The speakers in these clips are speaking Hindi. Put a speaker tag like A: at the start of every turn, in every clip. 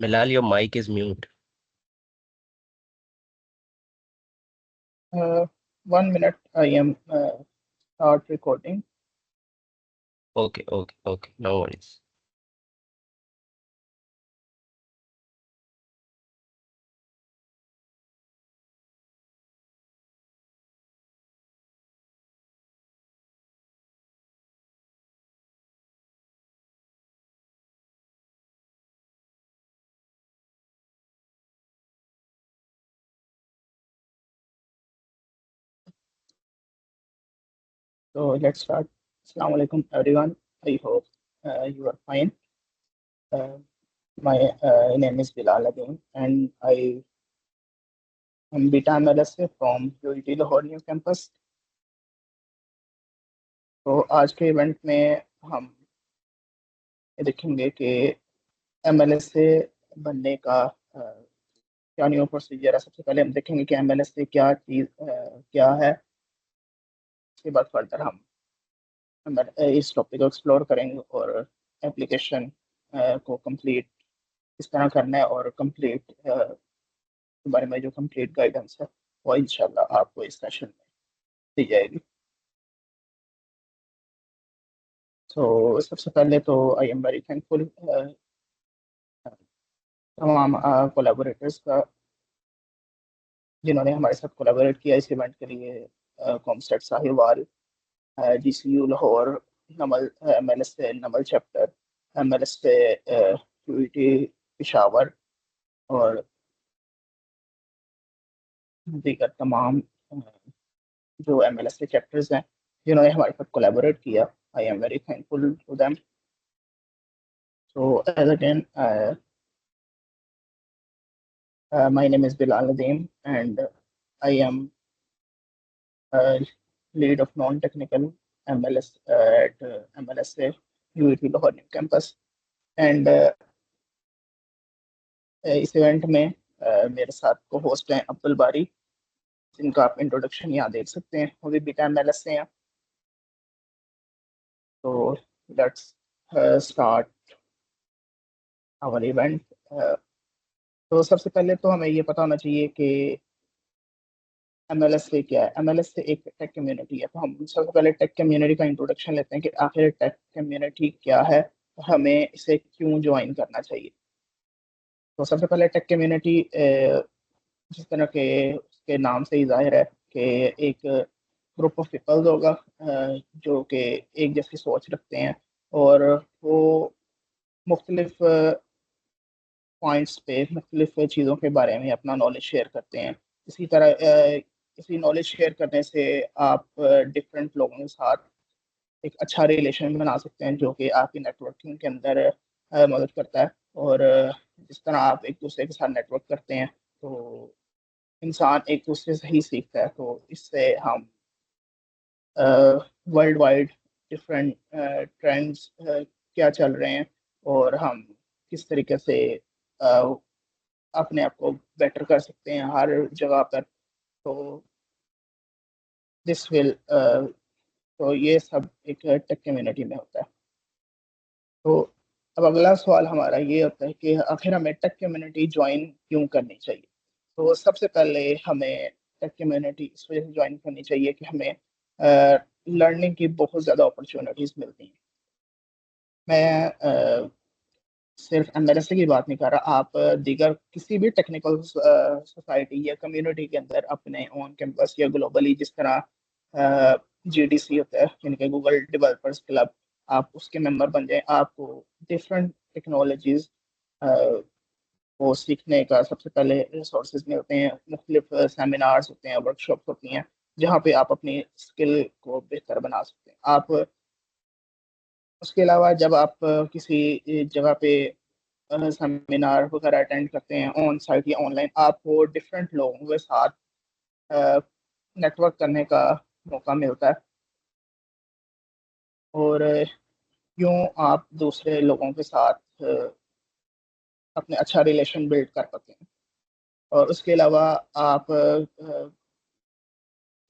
A: Bilal, your mic is mute.
B: 1 minute, I am start recording.
A: Okay, okay, okay. No worries.
B: So let's start. Assalamu alaikum, everyone. I hope you are fine. Uh, my name is Bilal again, and I am Beta MLSA from UIT Lahore New Campus. तो आज के इवेंट में हम ये देखेंगे कि MLSA बनने का क्या न्यू प्रोसीजर है। सबसे पहले हम देखेंगे कि MLSA क्या चीज़ क्या है। उसके बाद फर्दर हम इस टॉपिक को एक्सप्लोर करेंगे और एप्लीकेशन को कंप्लीट किस तरह करना है और कंप्लीट के बारे में जो कंप्लीट गाइडेंस है वो इंशाल्लाह आपको इस सेशन में दी जाएगी। तो सबसे पहले तो आई एम वेरी थैंकफुल तमाम कोलैबोरेटर्स का जिन्होंने हमारे साथ कोलैबोरेट किया इस इवेंट के लिए। कॉमस्टेट साहिवाल, GCU लाहौर, नमल MLS से नमल चैप्टर, MLS से UIT पिशावर और दीगर तमाम जो MLS के चैप्टर्स हैं जिन्होंने हमारे साथ कोलैबोरेट किया। I am very thankful to them. So as again my name is Bilal Nadeem and I am lead of non-technical MLS at MLSA UIT Lahore New Campus and इस इवेंट में मेरे साथ को होस्ट हैं अब्दुल बारी, जिनका आप इंट्रोडक्शन यहाँ देख सकते हैं। वो भी बीटा MLS से हैं। तो लेट्स स्टार्ट आवर इवेंट। तो सबसे पहले तो हमें ये पता होना चाहिए कि MLS से क्या है। MLS से एक टेक कम्युनिटी है। तो हम सबसे पहले टेक कम्युनिटी का इंट्रोडक्शन लेते हैं कि आखिर टेक कम्युनिटी क्या है, हमें इसे क्यों ज्वाइन करना चाहिए। तो सबसे पहले टेक कम्युनिटी जिस तरह के उसके नाम से ही जाहिर है कि एक ग्रुप ऑफ पीपल्स होगा जो कि एक जैसी सोच रखते हैं और वो मुख्तलिफ पॉइंट्स पे मुख्तलिफ चीज़ों के बारे में अपना नॉलेज शेयर करते हैं। इसी तरह इसी नॉलेज शेयर करने से आप डिफरेंट लोगों के साथ एक अच्छा रिलेशन बना सकते हैं जो कि आपकी नेटवर्किंग के अंदर मदद करता है। और जिस तरह आप एक दूसरे के साथ नेटवर्क करते हैं तो इंसान एक दूसरे से ही सीखता है। तो इससे हम वर्ल्ड वाइड डिफरेंट ट्रेंड्स क्या चल रहे हैं और हम किस तरीके से अ, अपने आप को बेटर कर सकते हैं हर जगह पर। तो दिस विल तो ये सब एक टेक कम्युनिटी में होता है। तो अब अगला सवाल हमारा ये होता है कि आखिर हमें टेक कम्युनिटी ज्वाइन क्यों करनी चाहिए। तो सबसे पहले हमें टेक कम्युनिटी इस वजह से ज्वाइन करनी चाहिए कि हमें लर्निंग की बहुत ज़्यादा अपॉर्चुनिटीज़ मिलती हैं। मैं सिर्फ एमएलएसए की बात नहीं कर रहा। आप दीगर किसी भी टेक्निकल सोसाइटी या कम्युनिटी के अंदर अपने ऑन कैंपस या ग्लोबली जिस तरह GDC होता है यानी कि गूगल डेवलपर्स क्लब, आप उसके मेंबर बन जाएं। आपको डिफरेंट टेक्नोलॉजीज को सीखने का सबसे पहले रिसोर्सेज मिलते हैं। मुख्तलिफ सेमिनार्स होते हैं, वर्कशॉप्स होती हैं जहाँ पे आप अपनी स्किल को बेहतर बना सकते हैं। आप उसके अलावा जब आप किसी जगह पे सेमिनार वगैरह अटेंड करते हैं ऑन साइट या ऑनलाइन, आपको डिफरेंट लोगों के साथ नेटवर्क करने का मौका मिलता है और यूं आप दूसरे लोगों के साथ अपने अच्छा रिलेशन बिल्ड कर पाते हैं। और उसके अलावा आप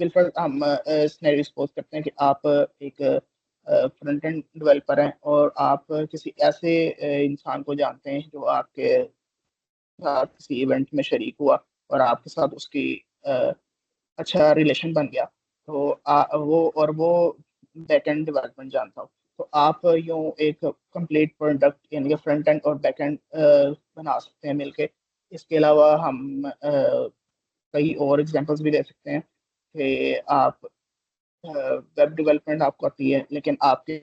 B: बिल्कुल हम सिनेरियो सपोज करते हैं कि आप एक फ्रंट एंड डेवलपर हैं और आप किसी ऐसे इंसान को जानते हैं जो आपके साथ किसी इवेंट में शरीक हुआ और आपके साथ उसकी अच्छा रिलेशन बन गया, तो वो बैक एंड डेवलपमेंट जानता हो, तो आप यूं एक कंप्लीट प्रोडक्ट यानी कि फ्रंट एंड और बैक एंड बना सकते हैं मिलके। इसके अलावा हम कई और एग्जांपल्स भी दे सकते हैं कि आप वेब डेवलपमेंट आपको आती है, लेकिन आपके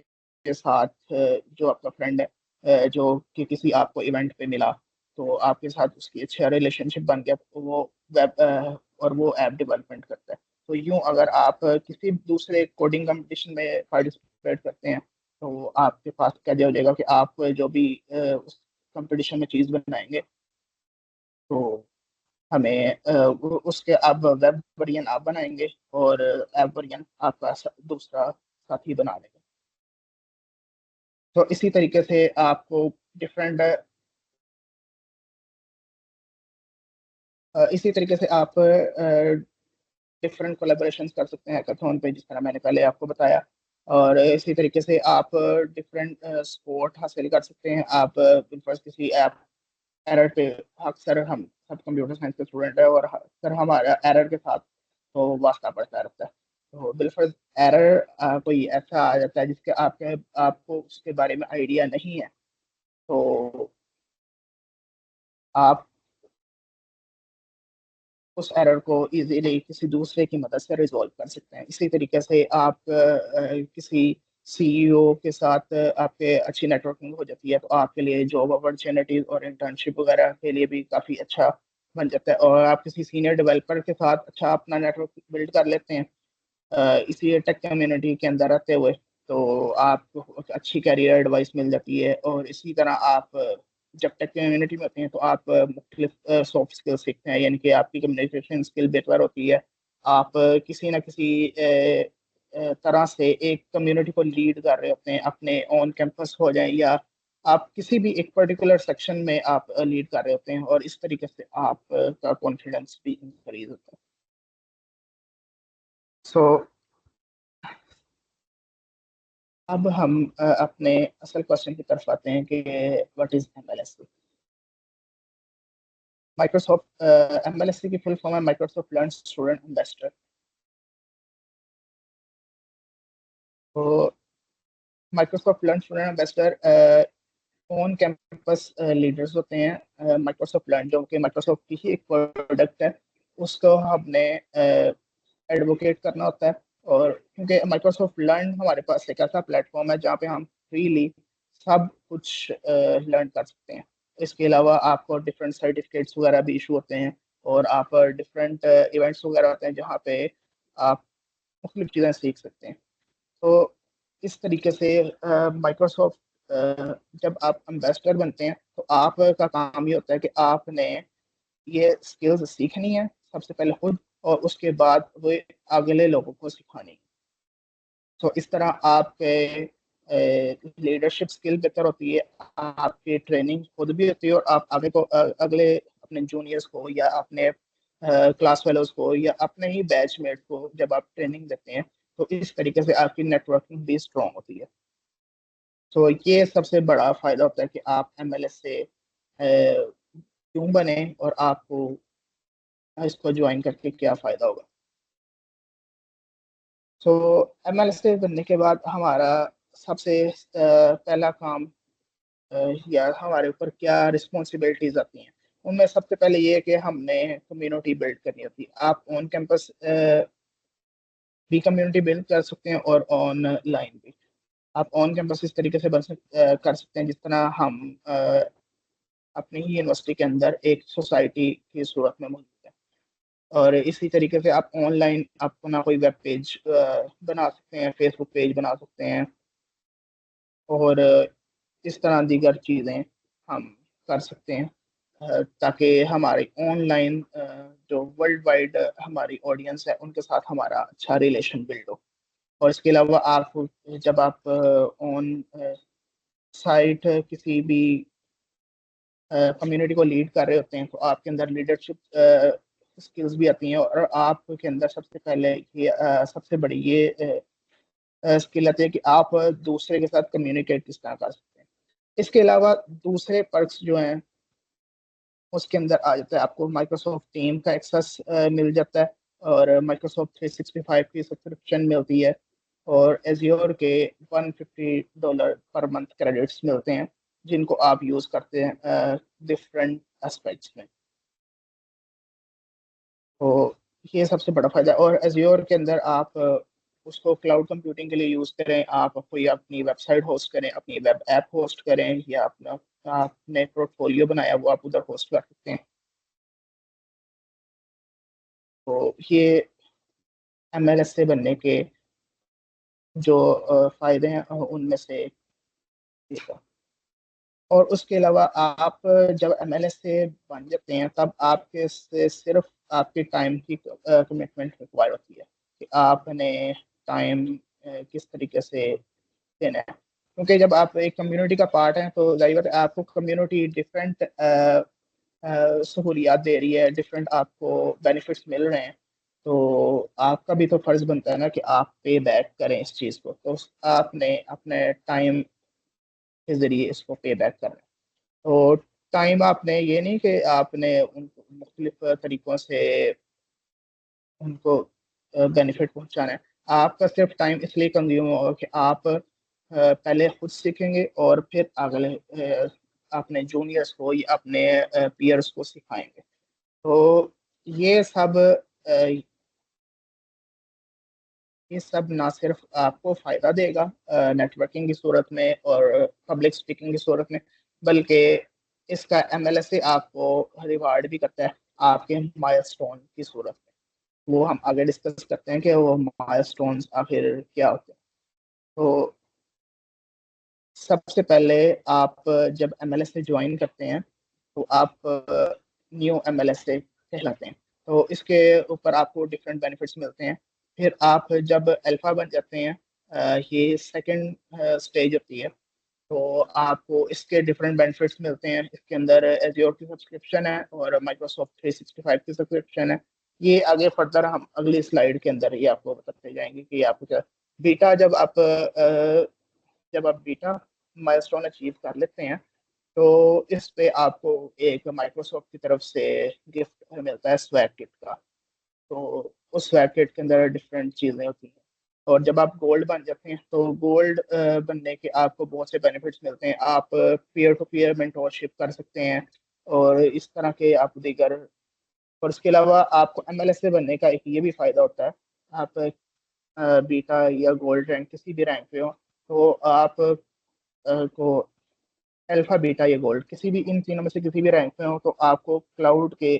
B: के साथ जो आपका फ्रेंड है जो कि किसी आपको इवेंट पे मिला, तो आपके साथ उसकी अच्छा रिलेशनशिप बन गया, तो वो वेब और वो ऐप डेवलपमेंट करता है। तो यूं अगर आप किसी दूसरे कोडिंग कंपटीशन में पार्टिसिपेट करते हैं, तो आपके पास क्या हो जाएगा कि आप जो भी उस कंपटीशन में चीज़ बनाएंगे, तो हमें उसके आप वेब वर्जन आप बनाएंगे और ऐप वर्जन आपका दूसरा साथी बना लेगा। तो इसी तरीके से आपको डिफरेंट इसी तरीके से आप डिफरेंट कोलेबोरेशन कर सकते हैं हैकाथॉन पे, जिस तरह मैंने पहले आपको बताया। और इसी तरीके से आप डिफरेंट स्पोर्ट हासिल कर सकते हैं। आप बिल्कुल किसी ऐप एरर पे, अक्सर हम सब कंप्यूटर साइंस के स्टूडेंट है और अक्सर हमारा एरर के साथ तो वास्ता पड़ता रहता है। तो बिल्कुल एरर कोई ऐसा आ जाता है जिसके आपको उसके बारे में आइडिया नहीं है, तो आप उस एरर को इजीली किसी दूसरे की मदद से रिजॉल्व कर सकते हैं। इसी तरीके से आप किसी सीईओ के साथ आपके अच्छी नेटवर्किंग हो जाती है, तो आपके लिए जॉब अपॉर्चुनिटीज और इंटर्नशिप वगैरह के लिए भी काफ़ी अच्छा बन जाता है। और आप किसी सीनियर डेवलपर के साथ अच्छा अपना नेटवर्क बिल्ड कर लेते हैं इसी टेक कम्युनिटी के अंदर रहते हुए, तो आपको अच्छी कैरियर एडवाइस मिल जाती है। और इसी तरह आप जब टेक कम्युनिटी में होते हैं, तो आप मुख्तलिफ सॉफ्ट स्किल सीखते हैं, यानी कि आपकी कम्युनिकेशन स्किल बेहतर होती है। आप किसी ना किसी तरह से एक कम्युनिटी को लीड कर रहे होते हैं, अपने ऑन कैंपस हो जाए या आप किसी भी एक पर्टिकुलर सेक्शन में आप लीड कर रहे होते हैं, और इस तरीके से आप का कॉन्फिडेंस भी इंक्रीज होता है। सो अब हम अपने असल क्वेश्चन की तरफ आते हैं कि व्हाट इज एमएलएससी। माइक्रोसॉफ्ट एमएलएससी की फुल फॉर्म है माइक्रोसॉफ्ट लर्न स्टूडेंट एम्बेसडर। तो Microsoft learn student ambassador on campus leaders होते हैं। माइक्रोसॉफ्ट लर्न जो कि माइक्रोसॉफ्ट की ही एक प्रोडक्ट है, उसको हमने एडवोकेट करना होता है। और क्योंकि माइक्रोसॉफ्ट लर्न हमारे पास एक ऐसा प्लेटफॉर्म है जहाँ पे हम फ्रीली सब कुछ लर्न कर सकते हैं। इसके अलावा आपको डिफरेंट सर्टिफिकेट्स वगैरह भी इशू होते हैं, और आप डिफरेंट इवेंट्स वगैरह होते हैं जहाँ पे आप मुख्तलिफ चीज़ें सीख सकते हैं। तो इस तरीके से माइक्रोसॉफ्ट जब आप एम्बेसडर बनते हैं, तो आपका काम ये होता है कि आपने ये स्किल्स सीखनी है सबसे पहले खुद, और उसके बाद वो अगले लोगों को सिखानी है। तो इस तरह आपके लीडरशिप स्किल बेहतर होती है, आपकी ट्रेनिंग खुद भी होती है, और आप आगे को अगले अपने जूनियर्स को या अपने क्लास फेलोज को या अपने ही बैचमेट को जब आप ट्रेनिंग देते हैं, तो इस तरीके से आपकी नेटवर्किंग भी स्ट्रांग होती है। तो ये सबसे बड़ा फायदा होता है कि आप एमएलएस से क्यों बने, और आपको इसको ज्वाइन करके क्या फायदा होगा। तो एमएलएस से बनने के बाद हमारा सबसे पहला काम या हमारे ऊपर क्या रिस्पॉन्सिबिलिटीज आती हैं, उनमें सबसे पहले ये है कि हमने कम्युनिटी बिल्ड करनी होती है। आप ऑन कैंपस भी कम्युनिटी बिल्ड कर सकते हैं और ऑनलाइन भी। आप ऑन कैंपस इस तरीके से कर सकते हैं जिस तरह हम अपनी ही यूनिवर्सिटी के अंदर एक सोसाइटी की सूरत में मौजूद है। और इसी तरीके से आप ऑनलाइन अपना कोई वेब पेज बना सकते हैं, फेसबुक पेज बना सकते हैं, और इस तरह दीगर चीज़ें हम कर सकते हैं ताकि हमारी ऑनलाइन जो वर्ल्ड वाइड हमारी ऑडियंस है उनके साथ हमारा अच्छा रिलेशन बिल्ड हो। और इसके अलावा आप जब आप ऑन साइट किसी भी कम्युनिटी को लीड कर रहे होते हैं, तो आपके अंदर लीडरशिप स्किल्स भी आती हैं, और आपके अंदर सबसे पहले ये सबसे बड़ी ये स्किल आती है कि आप दूसरे के साथ कम्युनिकेट किस तरह कर सकते हैं। इसके अलावा दूसरे पर्क्स जो हैं उसके अंदर आ जाता है, आपको माइक्रोसॉफ्ट टीम का एक्सेस मिल जाता है, और माइक्रोसॉफ्ट 365 की सब्सक्रिप्शन मिलती है, और एज्योर के $150 पर मंथ क्रेडिट्स मिलते हैं, जिनको आप यूज़ करते हैं डिफरेंट एस्पेक्ट्स में। तो ये सबसे बड़ा फायदा है। और एज्योर के अंदर आप उसको क्लाउड कंप्यूटिंग के लिए यूज़ करें, आप कोई अपनी वेबसाइट होस्ट करें, अपनी वेब ऐप होस्ट करें, या अपना आपने पोर्टफोलियो बनाया वो आप उधर होस्ट कर सकते हैं। तो ये MLS से बनने के जो फायदे हैं उनमें से एक है। और उसके अलावा आप जब MLS से बन जाते हैं तब आपके से सिर्फ आपके टाइम की कमिटमेंट रिक्वायर होती है कि आपने टाइम किस तरीके से देना है। क्योंकि जब आप एक कम्युनिटी का पार्ट हैं तो जाहिर बात है आपको कम्युनिटी डिफरेंट सहूलियात दे रही है, डिफरेंट आपको बेनिफिट्स मिल रहे हैं। तो आपका भी तो फर्ज बनता है ना कि आप पे बैक करें इस चीज़ को, तो आपने अपने टाइम के जरिए इसको पे बैक करना है। तो टाइम आपने ये नहीं कि आपने उनको मुख्तलिफ तरीक़ों से उनको बेनिफिट पहुंचाना है। आपका सिर्फ टाइम इसलिए कंज्यूम होगा कि आप पहले खुद सीखेंगे और फिर अगले अपने जूनियर्स को या अपने पीयर्स को सिखाएंगे। तो ये सब ये सब ना सिर्फ आपको फ़ायदा देगा नेटवर्किंग की सूरत में और पब्लिक स्पीकिंग की सूरत में, बल्कि इसका MLS आपको रिवार्ड भी करता है आपके माइलस्टोन की सूरत में। वो हम आगे डिस्कस करते हैं कि वो माइलस्टोन्स आखिर क्या होते हैं। तो सबसे पहले आप जब MLS से ज्वाइन करते हैं तो आप न्यू MLS से कहलाते हैं। तो इसके ऊपर आपको डिफरेंट बेनिफिट्स मिलते हैं। फिर आप जब अल्फ़ा बन जाते हैं, ये सेकंड स्टेज होती है, तो आपको इसके डिफरेंट बेनिफिट्स मिलते हैं। इसके अंदर एज्योर की सब्सक्रिप्शन है और माइक्रोसॉफ्ट 365 की सब्सक्रिप्शन है। ये आगे फर्दर हम अगली स्लाइड के अंदर ये आपको बताते जाएंगे कि आपको क्या। बीटा जब आप बीटा माइलस्टोन अचीव कर लेते हैं तो इस पे आपको एक माइक्रोसॉफ्ट की तरफ से गिफ्ट मिलता है स्वैग किट का। तो उस स्वैग किट के अंदर डिफरेंट चीज़ें होती हैं। और जब आप गोल्ड बन जाते हैं तो गोल्ड बनने के आपको बहुत से बेनिफिट्स मिलते हैं। आप पीयर टू पीयर मेंटोरशिप कर सकते हैं, और इस तरह के आप दीगर। और इसके अलावा आपको MLS से बनने का एक ये भी फ़ायदा होता है। आप बीटा या गोल्ड रैंक किसी भी रैंक पे हो, तो आप को अल्फा बीटा या गोल्ड किसी भी इन तीनों में से किसी भी रैंक में हो तो आपको क्लाउड के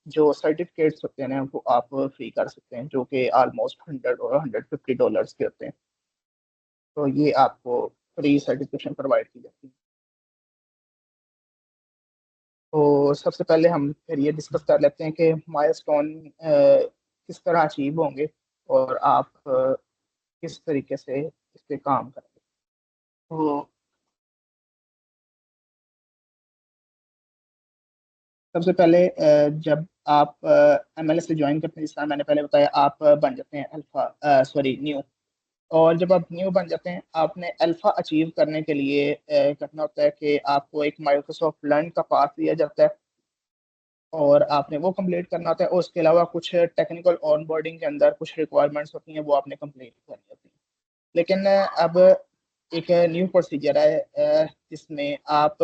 B: जो सर्टिफिकेट्स होते हैं ना वो आप फ्री कर सकते हैं, जो कि ऑलमोस्ट 100 और $150 के होते हैं। तो ये आपको फ्री सर्टिफिकेशन प्रोवाइड की जाती है। तो सबसे पहले हम फिर ये डिस्कस कर लेते हैं कि माइलस्टोन किस तरह अचीव होंगे और आप किस तरीके से इस पे काम करेंगे। तो सबसे पहले जब आप MLS से ज्वाइन करते हैं, जिस तरह मैंने पहले बताया, आप बन जाते हैं अल्फा, सॉरी न्यू। और जब आप न्यू बन जाते हैं, आपने अल्फा अचीव करने के लिए करना होता है कि आपको एक माइक्रोसॉफ्ट लर्न का पाथ दिया जाता है, और आपने वो कंप्लीट करना होता है। और उसके अलावा कुछ टेक्निकल ऑनबोर्डिंग के अंदर कुछ रिक्वायरमेंट्स होती हैं, वो आपने कंप्लीट करनी होती है। लेकिन अब एक न्यू प्रोसीजर है जिसमें आप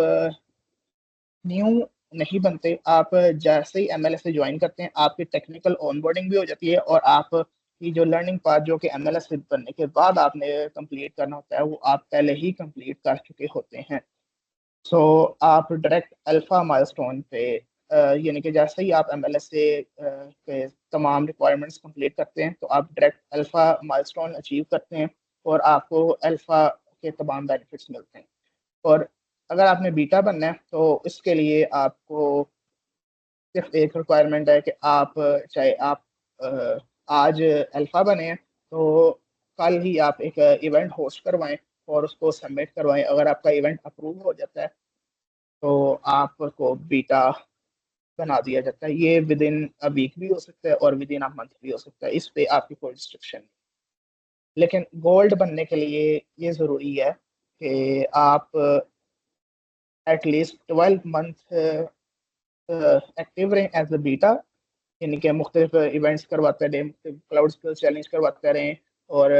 B: न्यू नहीं बनते। आप जैसे ही MLS से ज्वाइन करते हैं आपकी टेक्निकल ऑनबोर्डिंग भी हो जाती है, और आप की जो लर्निंग पाथ जो कि MLS से बनने के बाद आपने कंप्लीट करना होता है वो आप पहले ही कंप्लीट कर चुके होते हैं। सो आप डायरेक्ट अल्फा माइलस्टोन पे यानी कि जैसे ही आप MLS से के तमाम रिक्वायरमेंट्स कंप्लीट करते हैं तो आप डायरेक्ट अल्फा माइलस्टोन अचीव करते हैं, और आपको अल्फा के तमाम बेनिफिट्स मिलते हैं। और अगर आपने बीटा बनना है तो इसके लिए आपको सिर्फ एक रिक्वायरमेंट है कि आप चाहे आप अ, आज अल्फा बने हैं तो कल ही आप एक इवेंट होस्ट करवाएं और उसको सबमिट करवाएं। अगर आपका इवेंट अप्रूव हो जाता है तो आपको बीटा बना दिया जाता है। ये विद इन अ वीक भी हो सकता है और विद इन अ मंथ भी हो सकता है, इस पे आपकी कोई रिस्ट्रिक्शन नहीं। लेकिन गोल्ड बनने के लिए ये ज़रूरी है कि आप एटलीस्ट 12 मंथ एक्टिव रहें एज अ बीटा, यानी कि मुख्तलिफ इवेंट्स करवाते रहें, क्लाउड स्किल्स चैलेंज करवाते रहें। और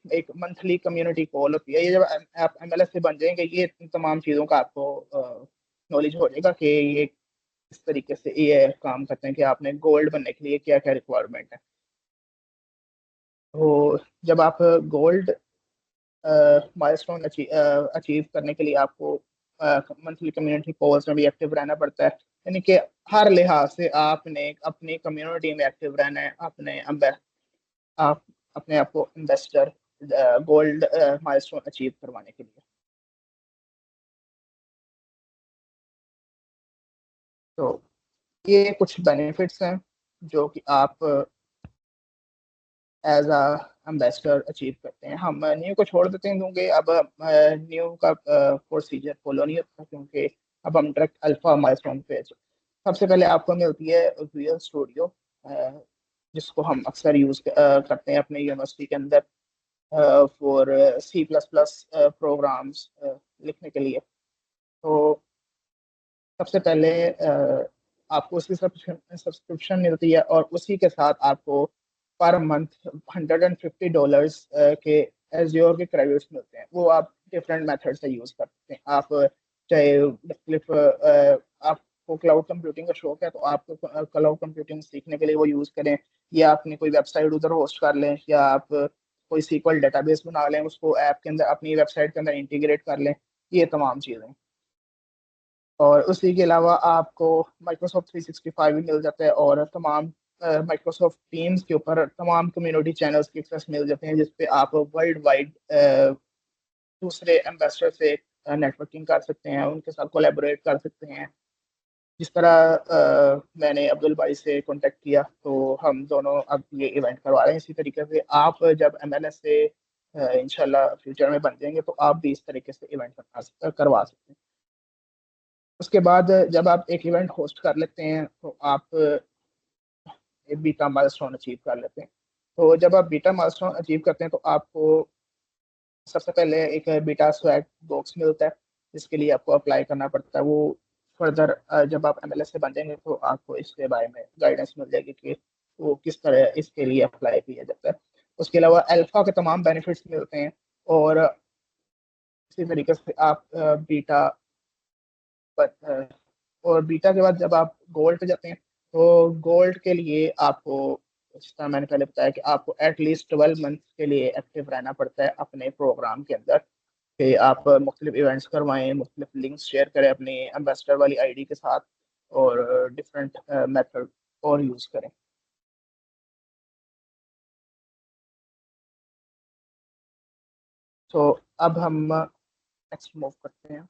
B: एक मंथली कम्युनिटी कॉल होती है। ये जब आप MLS से बन जाएंगे, ये इन तमाम चीज़ों का आपको नॉलेज हो जाएगा कि ये किस तरीके से ये काम करते हैं, कि आपने गोल्ड बनने के लिए क्या क्या रिक्वायरमेंट है। तो जब आप गोल्ड माइलस्टोन अचीव करने के लिए आपको मंथली कम्युनिटी कॉल्स में भी एक्टिव रहना पड़ता है। यानी कि हर लिहाज से आपने अपनी कम्युनिटी में एक्टिव रहना है, आप अपने आप को इन्वेस्टर गोल्ड माइलस्टोन अचीव करवाने के लिए। तो ये कुछ बेनिफिट्स हैं जो कि आप एज अ एम्बेसडर अचीव करते हैं। हम न्यू को छोड़ देते हैं क्योंकि अब न्यू का प्रोसीजर फॉलो नहीं होता, क्योंकि अब हम डायरेक्ट अल्फा माइलस्टोन पे। सबसे पहले आपको मिलती है विजुअल स्टूडियो, जिसको हम अक्सर यूज करते हैं अपने यूनिवर्सिटी के अंदर फॉर C++ प्रोग्राम्स लिखने के लिए। तो सबसे पहले आपको उसकी सब्सक्रिप्शन मिलती है, और उसी के साथ आपको पर मंथ $150 के एज्योर के क्रेडिट्स मिलते हैं। वो आप डिफरेंट मेथड से यूज कर सकते हैं। आप चाहे मुख्तलिफ आपको क्लाउड कंप्यूटिंग का शौक है तो आप क्लाउड कंप्यूटिंग सीखने के लिए वो यूज करें, या अपनी कोई वेबसाइट उधर होस्ट कर लें, या आप कोई SQL डेटाबेस बना लें, उसको ऐप के अंदर अपनी वेबसाइट के अंदर इंटीग्रेट कर लें। ये तमाम चीज़ें। और उसी के अलावा आपको माइक्रोसॉफ्ट 365 भी मिल जाता है, और तमाम माइक्रोसॉफ्ट टीम्स के ऊपर तमाम कम्युनिटी चैनल्स के एक्सेस मिल जाते हैं, जिसपे आप वर्ल्ड वाइड दूसरे एम्बेसडर से नेटवर्किंग कर सकते हैं, उनके साथ कोलैबोरेट कर सकते हैं। जिस तरह मैंने अब्दुल भाई से कांटेक्ट किया, तो हम दोनों अब ये इवेंट करवा रहे हैं। इसी तरीके से आप जब MLS से इंशाल्लाह फ्यूचर में बन जाएंगे, तो आप भी इस तरीके से इवेंट करवा सकते हैं। उसके बाद जब आप एक इवेंट होस्ट कर लेते हैं, तो आप एक बीटा माइलस्टोन अचीव कर लेते हैं। तो जब आप बीटा माइलस्टोन अचीव करते हैं, तो आपको सबसे पहले एक बीटा स्वैग बॉक्स मिलता है, जिसके लिए आपको अप्लाई करना पड़ता है। वो फर्दर जब आप MLS से बन जाएंगे, तो आपको इसके बारे में गाइडेंस मिल जाएगी कि वो किस तरह इसके लिए अप्लाई किया जाता है। उसके अलावा अल्फा के तमाम बेनिफिट्स मिलते हैं। और इसी तरीके से आप बीटा पर और बीटा के बाद जब आप गोल्ड पे जाते हैं, तो गोल्ड के लिए आपको, जिस तरह मैंने पहले बताया, कि आपको एटलीस्ट 12 मंथ के लिए एक्टिव रहना पड़ता है अपने प्रोग्राम के अंदर, कि आप मुख्तलिफ इवेंट्स करवाएं, मुख्तलिफ लिंक्स शेयर करें अपनी एम्बेसडर वाली आईडी के साथ, और डिफरेंट मेथड और यूज़ करें। तो अब हम नेक्स्ट मूव करते हैं।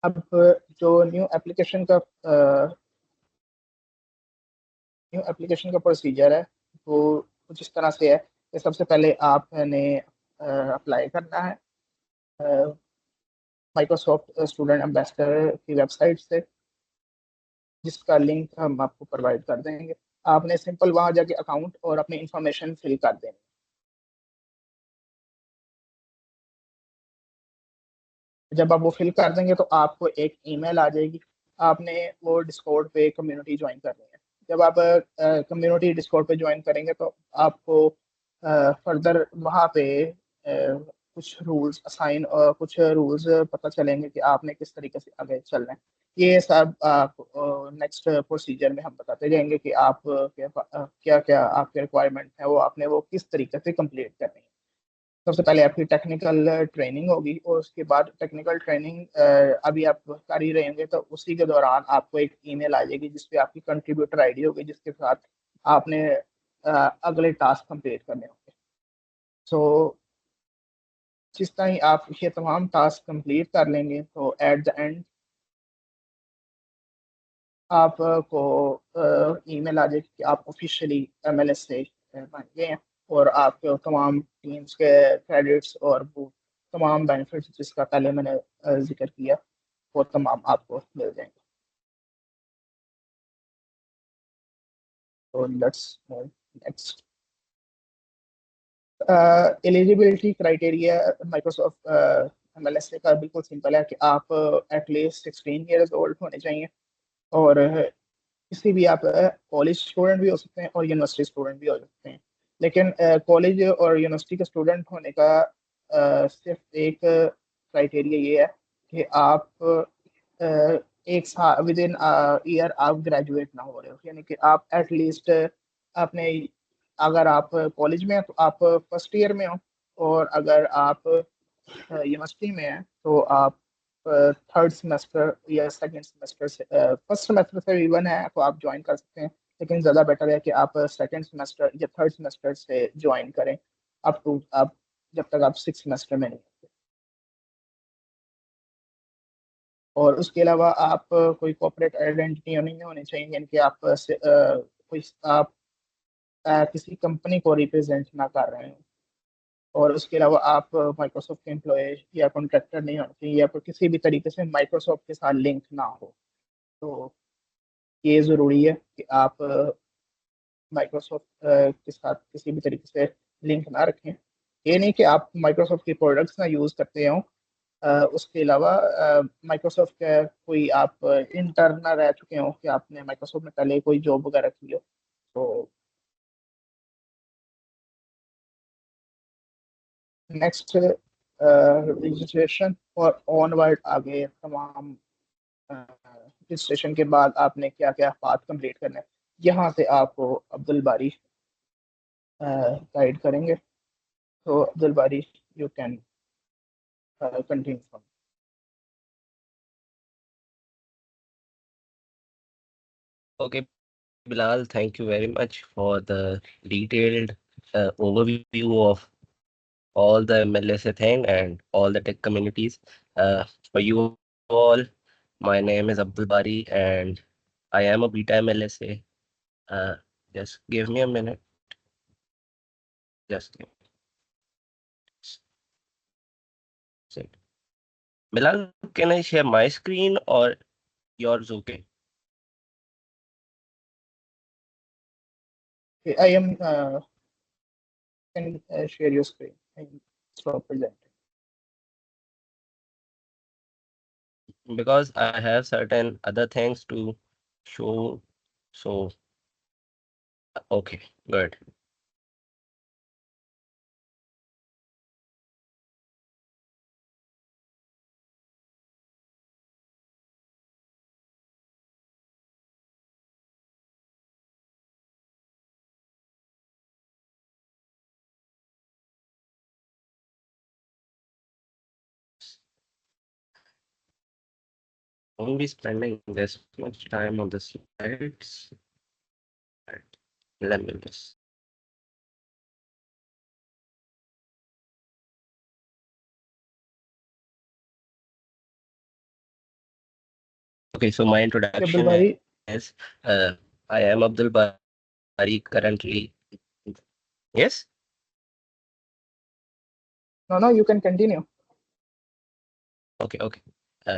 B: अब जो न्यू एप्लीकेशन का प्रोसीजर है, वो कुछ इस तरह से है कि सबसे पहले आपने अप्लाई करना है माइक्रोसॉफ्ट स्टूडेंट एम्बेसडर की वेबसाइट से, जिसका लिंक हम आपको प्रोवाइड कर देंगे। आपने सिंपल वहां जाके अकाउंट और अपनी इंफॉर्मेशन फिल कर देनी। जब आप वो फिल कर देंगे, तो आपको एक ईमेल आ जाएगी। आपने वो डिस्कॉर्ड पे कम्युनिटी ज्वाइन करनी है। जब आप कम्युनिटी डिस्कॉर्ड पे ज्वाइन करेंगे, तो आपको फर्दर वहाँ पे कुछ रूल्स असाइन और कुछ रूल्स पता चलेंगे कि आपने किस तरीके से आगे चलना है। ये सब आप नेक्स्ट प्रोसीजर में हम बताते जाएंगे कि आप क्या क्या आपके रिक्वायरमेंट है, वो आपने वो किस तरीके से कंप्लीट करनी है। सबसे पहले आपकी टेक्निकल ट्रेनिंग होगी, और उसके बाद टेक्निकल ट्रेनिंग अभी आप कर ही रहे होंगे, तो उसी के दौरान आपको एक ईमेल आ जाएगी, जिसपे आपकी कंट्रीब्यूटर आईडी होगी, जिसके साथ आपने अगले टास्क कंप्लीट करने होंगे। सो जिस तरह ही आप ये तमाम टास्क कंप्लीट कर लेंगे, तो एट द एंड आपको ईमेल आ जाएगी कि आप ऑफिशियली MLS से बन गए हैं, और आपके तमाम टीम्स के क्रेडिट्स और वो तमाम बेनिफिट्स जिसका पहले मैंने जिक्र किया, वो तमाम आपको मिल जाएंगे। तो let's move next. Eligibility criteria Microsoft MLSA का बिल्कुल सिंपल है कि आप एटलीस्ट 16 ईयर्स ओल्ड होने चाहिए, और किसी भी आप कॉलेज स्टूडेंट भी हो सकते हैं और यूनिवर्सिटी स्टूडेंट भी हो सकते हैं। लेकिन कॉलेज और यूनिवर्सिटी के स्टूडेंट होने का सिर्फ एक क्राइटेरिया ये है कि आप एक साल विद इन ईयर आप ग्रेजुएट ना हो रहे हो, यानी कि आप एटलीस्ट आपने, अगर आप कॉलेज में हैं तो आप फर्स्ट ईयर में हो, और अगर आप यूनिवर्सिटी में हैं तो आप थर्ड सेमेस्टर या सेकंड सेमेस्टर से, फर्स्ट सेमेस्टर से इवन है तो आप ज्वाइन कर सकते हैं। लेकिन ज़्यादा बेटर है कि आप सेकंड सेमेस्टर या थर्ड सेमेस्टर से ज्वाइन करें, अप टू आप जब तक आप सिक्स सेमेस्टर में नहीं होते। और उसके अलावा आप कोई कॉर्पोरेट आइडेंटिटी नहीं होनी चाहिए, यानी कि आप कोई आप किसी कंपनी को रिप्रेजेंट ना कर रहे हो। और उसके अलावा आप माइक्रोसॉफ्ट के एम्प्लॉय या कॉन्ट्रैक्टर नहीं होने चाहिए, या फिर किसी भी तरीके से माइक्रोसॉफ्ट के साथ लिंक ना हो। तो ये ज़रूरी है कि आप माइक्रोसॉफ्ट के साथ किसी भी तरीके से लिंक ना रखें। ये नहीं कि आप माइक्रोसॉफ्ट के प्रोडक्ट्स ना यूज़ करते हो, उसके अलावा माइक्रोसॉफ्ट का कोई आप इंटर्न ना रह चुके हो कि आपने माइक्रोसॉफ्ट में पहले कोई जॉब वगैरह की हो। तो नेक्स्ट रजिस्ट्रेशन और ऑनवर्ड आगे तमाम रजिस्ट्रेशन के बाद आपने क्या क्या पाथ कंप्लीट करना है, यहाँ से आपको अब्दुल बारी गाइड करेंगे। तो अब्दुल बारी, you can continue.
A: Okay, Bilal, thank you very much for the detailed overview of all the MLSA thing and all the tech communities. For you all, my name is Abdul Bari and I am a beta MLSA. Uh, just give me a minute. Just give me a sec. Bilal, can I share my screen or yours? Okay.
B: I am can share your screen and stop presenting.
A: Because I have certain other things to show. So, okay, good. Won't be spending this much time on the slides. Right. Let me just. Okay, so my
B: Abdul
A: introduction
B: Bari,
A: is I am Abdul Bari currently. Yes?
B: no, you can continue.
A: Okay, okay.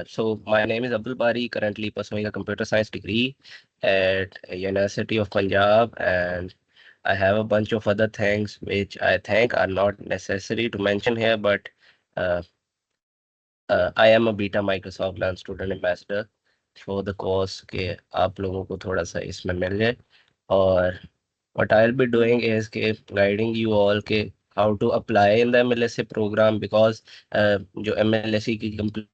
A: So my name is Abdul Bari, currently pursuing a computer science degree at University of Punjab, and I have a bunch of other things which I think are not necessary to mention here, but uh, I am a beta Microsoft Learn Student Ambassador for the course के आप लोगों को थोड़ा सा इसमें मिल जाए और what I'll be doing is के guiding you all के how to apply in the MLSA program because जो MLSA की complete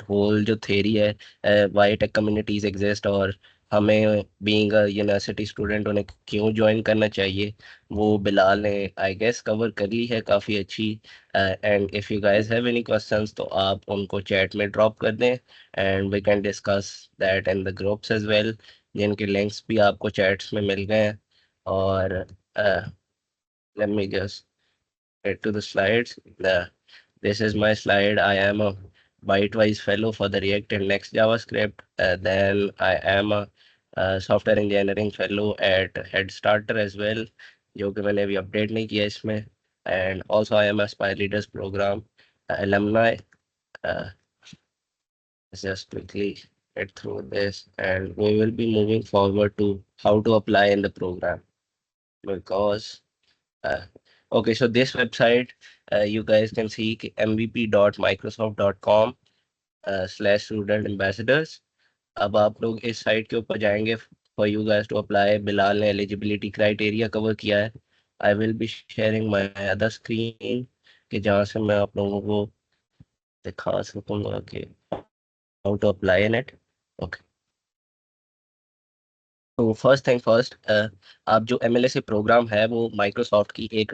A: whole जो theory है why tech communities exist और हमें being a university student उन्हें क्यों ज्वाइन करना चाहिए वो बिलाल ने आई गेस कवर कर ली है काफ़ी अच्छी। And if you guys have any questions तो आप उनको चैट में ड्रॉप कर दें and we can discuss that in the groups as well, जिनके लिंक्स भी आपको चैट्स में मिल गए हैं। और let me just get to the slides. This is my slide. I am a Bytewise Fellow for the React and Next JavaScript. Then I am a, Software Engineering Fellow at Headstarter as well, जो कि मैंने अभी अपडेट नहीं किया इसमें. And also I am a Spy Leaders Program alumni. Uh, let's just quickly get through this, and we will be moving forward to how to apply in the program because uh, Okay, so this website, you guys can see mvp.microsoft.com/student ambassadors. अब आप लोग इस साइट के ऊपर जाएंगे for you guys to apply. Bilal ने एलिजिबिलिटी क्राइटेरिया कवर किया है। I will be sharing my other screen कि जहाँ से मैं आप लोगों को दिखा सकूंगा कि how to apply in it. Okay, तो फर्स्ट थिंग फर्स्ट, आप जो एमएलएसए प्रोग्राम है वो माइक्रोसॉफ्ट की एक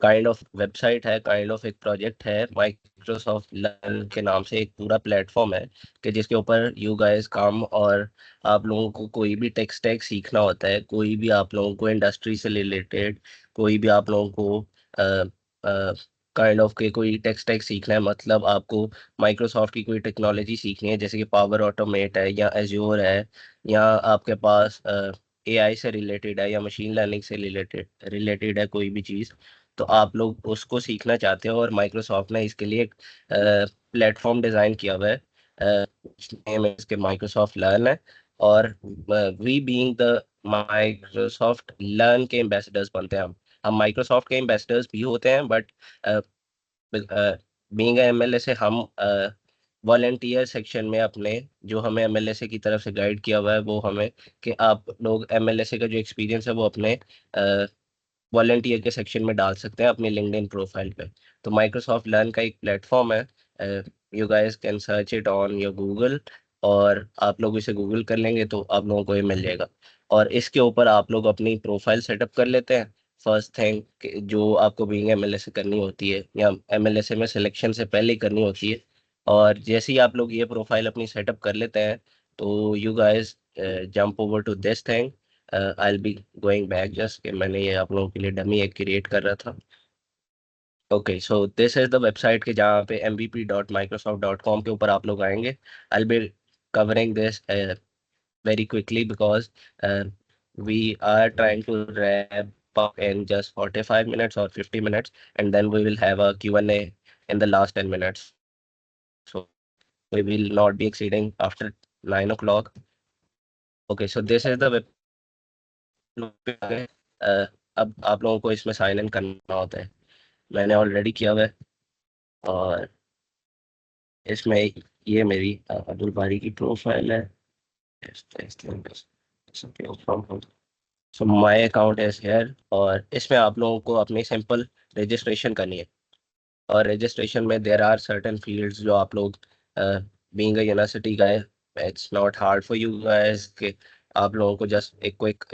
A: काइंड ऑफ वेबसाइट है, काइंड ऑफ एक प्रोजेक्ट है। माइक्रोसॉफ्ट लर्न के नाम से एक पूरा प्लेटफॉर्म है कि जिसके ऊपर यू गाइस काम, और आप लोगों को कोई भी टेक स्टैक सीखना होता है, कोई भी आप लोगों को इंडस्ट्री से रिलेटेड, कोई भी आप लोगों को काइंड ऑफ के कोई टेक स्टैक सीखना है, मतलब आपको माइक्रोसॉफ्ट की कोई टेक्नोलॉजी सीखनी है जैसे कि पावर ऑटोमेट है या एज्योर है, या आपके पास एआई से रिलेटेड है या मशीन लर्निंग से रिलेटेड है कोई भी चीज़, तो आप लोग उसको सीखना चाहते हो और माइक्रोसॉफ्ट ने इसके लिए एक प्लेटफॉर्म डिज़ाइन किया हुआ है। नेम इसके माइक्रोसॉफ्ट लर्न है, और we being the Microsoft Learn के एम्बेसडर्स बनते हैं हम माइक्रोसॉफ्ट के एम्बेसडर्स भी होते हैं, बट बीइंग एमएलए से हम वॉलेंटियर सेक्शन में अपने, जो हमें एमएलएसए की तरफ से गाइड किया हुआ है वो हमें कि आप लोग एमएलएसए का जो एक्सपीरियंस है वो अपने वॉलेंटियर के सेक्शन में डाल सकते हैं अपनी लिंक्डइन प्रोफाइल पे। तो माइक्रोसॉफ्ट लर्न का एक प्लेटफॉर्म है, you guys can search it on your Google, और आप लोग इसे गूगल कर लेंगे तो आप लोगों को ये मिल जाएगा। और इसके ऊपर आप लोग अपनी प्रोफाइल सेटअप कर लेते हैं। फर्स्ट थिंग जो आपको बीइंग एमएलएसए करनी होती है या एमएलएसए में सिलेक्शन से पहले ही करनी होती है, और जैसे ही आप लोग ये प्रोफाइल अपनी सेटअप कर लेते हैं तो you guys jump over to this thing. I be going back just कि मैंने ये आप लोगों के लिए डमी एक क्रिएट कर रहा था। Okay, so this is the website के जहाँ पे mvp.microsoft.com के ऊपर आप लोग आएंगे। I be covering this very quickly because we are trying to wrap up in just 45 minutes or 50 minutes, and then we will have a Q&A in the last 10 minutes. So we will not be exceeding after 9 o'clock. Okay, so this is the web. अब आप लोगों को इसमें साइन इन करना होता है। मैंने ऑलरेडी किया हुआ है, और इसमें ये मेरी अब्दुल बारी की प्रोफाइल है। So my account is here, और इसमें आप लोगों को अपनी सिंपल रजिस्ट्रेशन करनी है। और रजिस्ट्रेशन में देर आर सर्टेन फील्ड्स जो आप लोग being a university guy, it's not hard for you guys कि आप लोगों को जस्ट एक क्विक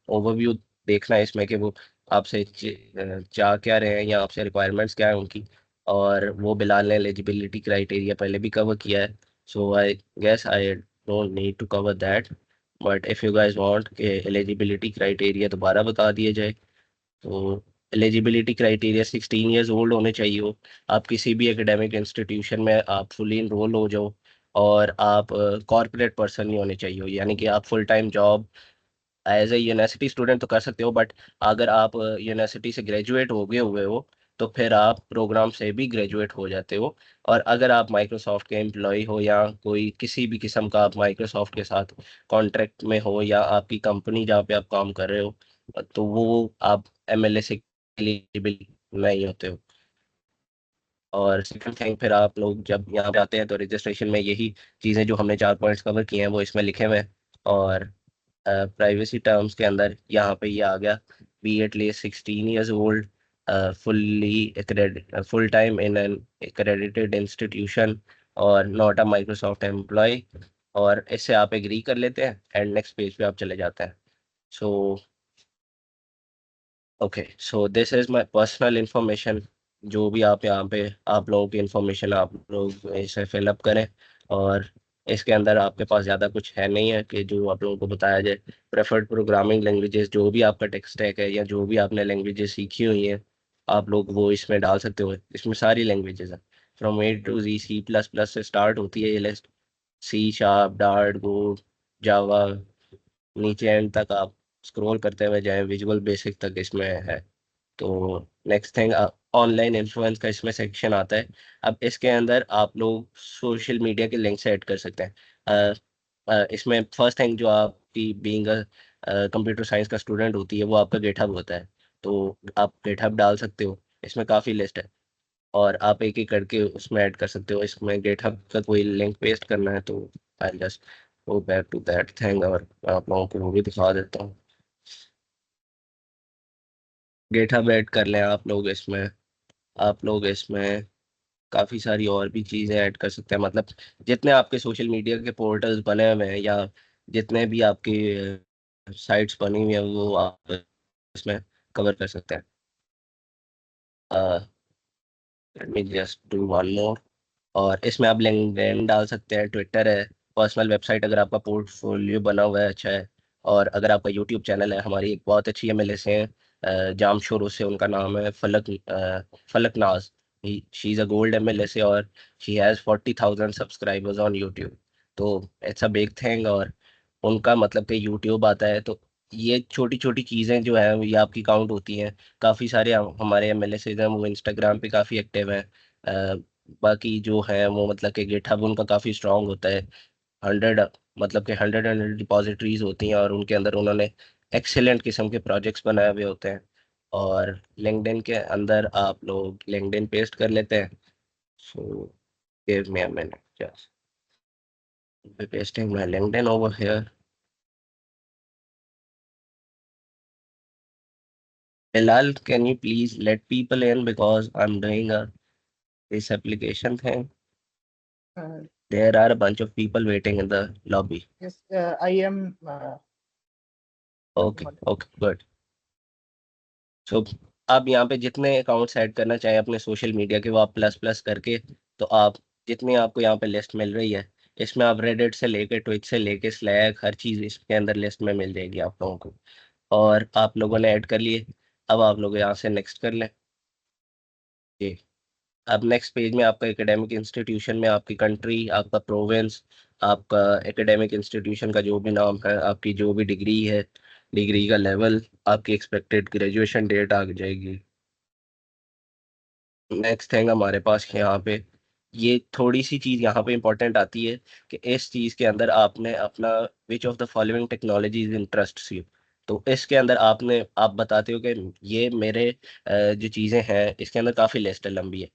A: ओवरव्यू देखना है इसमें कि वो आपसे चाह क्या रहे हैं या आपसे रिक्वायरमेंट्स क्या है उनकी। और वो बिलाल ने एलिजिबिलिटी क्राइटेरिया पहले भी कवर किया है, so I guess I don't need to cover that. But if you guys want कि एलिजिबिलिटी क्राइटेरिया दोबारा बता दिए जाए, तो एलिजिबिलिटी क्राइटेरिया 16 ईयर्स ओल्ड होने चाहिए हो, आप किसी भी एकेडमिक इंस्टीट्यूशन में आप फुली इनरोल हो जाओ, और आप कॉरपोरेट पर्सन नहीं होने चाहिए हो, यानी कि आप full time job as a university student तो कर सकते हो, बट अगर आप यूनिवर्सिटी से ग्रेजुएट हो गए हुए हो तो फिर आप प्रोग्राम से भी ग्रेजुएट हो जाते हो। और अगर आप माइक्रोसॉफ्ट के एम्प्लॉय हो या कोई किसी भी किस्म का आप माइक्रोसॉफ्ट के साथ कॉन्ट्रैक्ट में हो, या आपकी कंपनी जहाँ पे आप काम कर रहे हो, तो वो आप एमएलए के लिए एलिजिबल नहीं होते हो। और सेकंड थिंग, फिर आप लोग जब यहाँ पे आते हैं तो रजिस्ट्रेशन में यही चीज़ें जो हमने 4 पॉइंट्स कवर किए हैं वो इसमें लिखे हुए हैं। और प्राइवेसी टर्म्स के अंदर यहाँ पे ये आ गया, be at least 16 years old, fully full time in an accredited institution, और नॉट अ माइक्रोसॉफ्ट एम्प्लॉय। और इससे आप एग्री कर लेते हैं एंड नेक्स्ट पेज पे आप चले जाते हैं। So okay, so this is my personal information. जो भी आप यहाँ पे आप लोगों की इंफॉर्मेशन आप लोग इसे फिलअप करें, और इसके अंदर आपके पास ज़्यादा कुछ है नहीं है कि जो आप लोगों को बताया जाए। प्रेफर्ड प्रोग्रामिंग लैंग्वेजेस जो भी आपका टेक स्टैक है या जो भी आपने लैंग्वेजेस सीखी हुई हैं, आप लोग वो इसमें डाल सकते हो। इसमें सारी लैंग्वेजेस हैं, from A to Z, C++ से स्टार्ट होती है ये लिस्ट, C#, डार्ट, गो, जावा, नीचे एंड तक आप स्क्रॉल करते हुए जाएं, विजुअल बेसिक तक इसमें है। तो नेक्स्ट थिंग, ऑनलाइन इन्फ्लुएंस का इसमें सेक्शन आता है। अब इसके अंदर आप लोग सोशल मीडिया के लिंक से ऐड कर सकते हैं। इसमें फर्स्ट थिंग जो आपकी बीइंग कंप्यूटर साइंस का स्टूडेंट होती है वो आपका गिटहब होता है। तो आप गेटहब डाल सकते हो, इसमें काफ़ी लिस्ट है, और आप एक एक करके उसमें ऐड कर सकते हो। इसमें गेटहब का कोई लिंक पेस्ट करना है तो I just go back to that thing, और आप लोगों को वो भी दिखा देता हूँ। गेटहब ऐड कर लें आप लोग इसमें। आप लोग इसमें काफ़ी सारी और भी चीज़ें ऐड कर सकते हैं, मतलब जितने आपके सोशल मीडिया के पोर्टल्स बने हुए हैं या जितने भी आपके साइट्स बनी हुई हैं वो आप इसमें कवर कर सकते हैं। Late me just do one more. और इसमें आप लिंक्डइन डाल सकते हैं, ट्विटर है, पर्सनल वेबसाइट अगर आपका पोर्टफोलियो बना हुआ है अच्छा है, और अगर आपका यूट्यूब चैनल है। हमारी एक बहुत अच्छी एमएलए से जाम शोरों से, उनका नाम है फलक नाज। She is a gold MLA से, और she has 40,000 subscribers on YouTube. तो इट्स अ बिग थिंग। और उनका मतलब कि यूट्यूब आता है, तो ये छोटी छोटी चीज़ें जो है ये आपकी काउंट होती हैं। काफ़ी सारे हमारे एमएलए से हैं वो इंस्टाग्राम पे काफ़ी एक्टिव हैं। बाकी जो है वो मतलब कि गिटहब उनका काफ़ी स्ट्रांग होता है। 100, मतलब कि 100 डिपॉजिटरीज होती हैं, और उनके अंदर उन्होंने एक्सेलेंट किस्म के प्रोजेक्ट्स बनाए हुए होते हैं। और लिंक्डइन के अंदर आप लोग लिंक्डइन पेस्ट कर लेते हैं। So give me a minute, just pasting my LinkedIn over here. Bilal, can you please let people in because I'm doing this application thing.
B: Uh,
A: There are a bunch of people waiting in the lobby.
B: yes, I am.
A: Okay, okay, good. सो आप यहाँ पे जितने अकाउंट्स ऐड करना चाहें अपने सोशल मीडिया के, वो आप प्लस प्लस करके, तो आप जितनी आपको यहाँ पे लिस्ट मिल रही है, इसमें आप रेडिट से लेके ट्विच से लेके स्लैक हर चीज़ इसके अंदर लिस्ट में मिल जाएगी आप लोगों को। और आप लोगों ने ऐड कर लिए, अब आप लोग यहाँ से नेक्स्ट कर लें जी। अब नेक्स्ट पेज में आपका एकेडमिक इंस्टीट्यूशन में आपकी कंट्री, आपका प्रोविंस, आपका एकेडमिक इंस्टीट्यूशन का जो भी नाम है, आपकी जो भी डिग्री है, डिग्री का लेवल, आपकी एक्सपेक्टेड ग्रेजुएशन डेट आ जाएगी। नेक्स्ट थिंग हमारे पास यहाँ पे ये थोड़ी सी चीज़ यहाँ पे इंपॉर्टेंट आती है कि इस चीज़ के अंदर आपने अपना which of the following technologies interest you. तो इसके अंदर आप बताते हो कि ये मेरे जो चीज़ें हैं इसके अंदर काफ़ी लिस्ट है, लंबी है।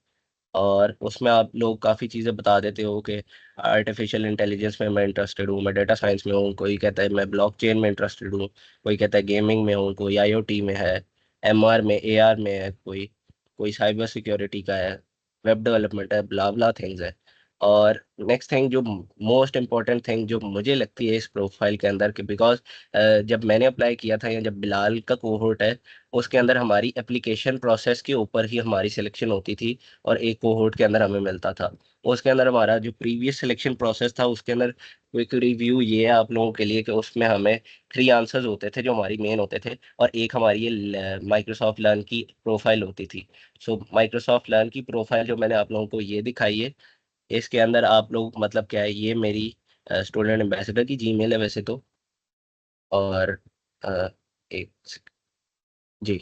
A: और उसमें आप लोग काफ़ी चीज़ें बता देते हो कि आर्टिफिशियल इंटेलिजेंस में मैं इंटरेस्टेड हूँ, मैं डेटा साइंस में हूँ, कोई कहता है मैं ब्लॉकचेन में इंटरेस्टेड हूँ, कोई कहता है गेमिंग में हूँ, कोई आईओटी में है, एमआर में, एआर में है, कोई कोई साइबर सिक्योरिटी का है, वेब डेवलपमेंट है, ब्ला ब्ला थिंग्स है। और नेक्स्ट थिंग जो मोस्ट इम्पॉर्टेंट थिंग जो मुझे लगती है इस प्रोफाइल के अंदर, कि बिकॉज जब मैंने अप्लाई किया था या जब बिलाल का कोहोर्ट है, उसके अंदर हमारी एप्लीकेशन प्रोसेस के ऊपर ही हमारी सिलेक्शन होती थी, और एक कोहोर्ट के अंदर हमें मिलता था। उसके अंदर हमारा जो प्रीवियस सिलेक्शन प्रोसेस था उसके अंदर क्विक रिव्यू ये है आप लोगों के लिए कि उसमें हमें 3 आंसर्स होते थे जो हमारी मेन होते थे, और एक हमारी ये माइक्रोसॉफ्ट लर्न की प्रोफाइल होती थी। सो माइक्रोसॉफ्ट लर्न की प्रोफाइल जो मैंने आप लोगों को ये दिखाई है, इसके अंदर आप लोग मतलब क्या है, ये मेरी स्टूडेंट एम्बेसडर की जीमेल है वैसे तो। और अ, एक जी,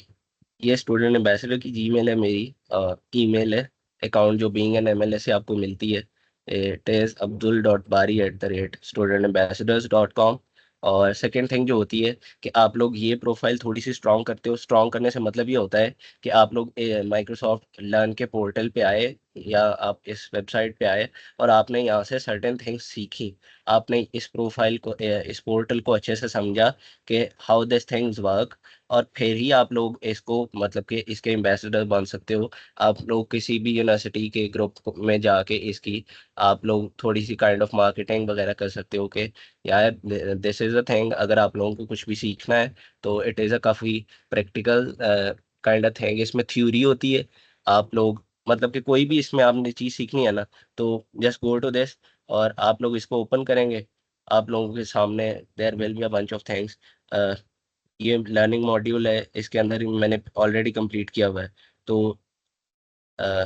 A: ये स्टूडेंट एम्बेसडर की जीमेल है मेरी, ईमेल है, अकाउंट जो बीइंग एन एमएलए से आपको मिलती है, इट इज़ abdul.bari@studentambassadors.com। और सेकेंड थिंग जो होती है कि आप लोग ये प्रोफाइल थोड़ी सी स्ट्रॉन्ग करते हो। स्ट्रॉन्ग करने से मतलब ये होता है कि आप लोग माइक्रोसॉफ्ट लर्न के पोर्टल पे आए या आप इस वेबसाइट पे आए, और आपने यहाँ से सर्टेन थिंग्स सीखी। आपने इस प्रोफाइल को इस पोर्टल को अच्छे से समझा कि हाउ दिस थिंग्स वर्क, और फिर ही आप लोग इसको मतलब कि इसके एम्बेसडर बन सकते हो। आप लोग किसी भी यूनिवर्सिटी के ग्रुप में जाके इसकी आप लोग थोड़ी सी काइंड ऑफ मार्केटिंग वगैरह कर सकते हो कि यार दिस इज़ अ थिंग। अगर आप लोगों को कुछ भी सीखना है तो इट इज़ अ काफ़ी प्रैक्टिकल काइंड ऑफ थिंग। इसमें थ्योरी होती है, आप लोग मतलब कि कोई भी इसमें आपने चीज़ सीखनी है ना, तो जस्ट गो टू दिस, और आप लोग इसको ओपन करेंगे, आप लोगों के सामने there will be a bunch of things. ये लर्निंग मॉड्यूल है, इसके अंदर ही मैंने ऑलरेडी कंप्लीट किया हुआ है। तो अ,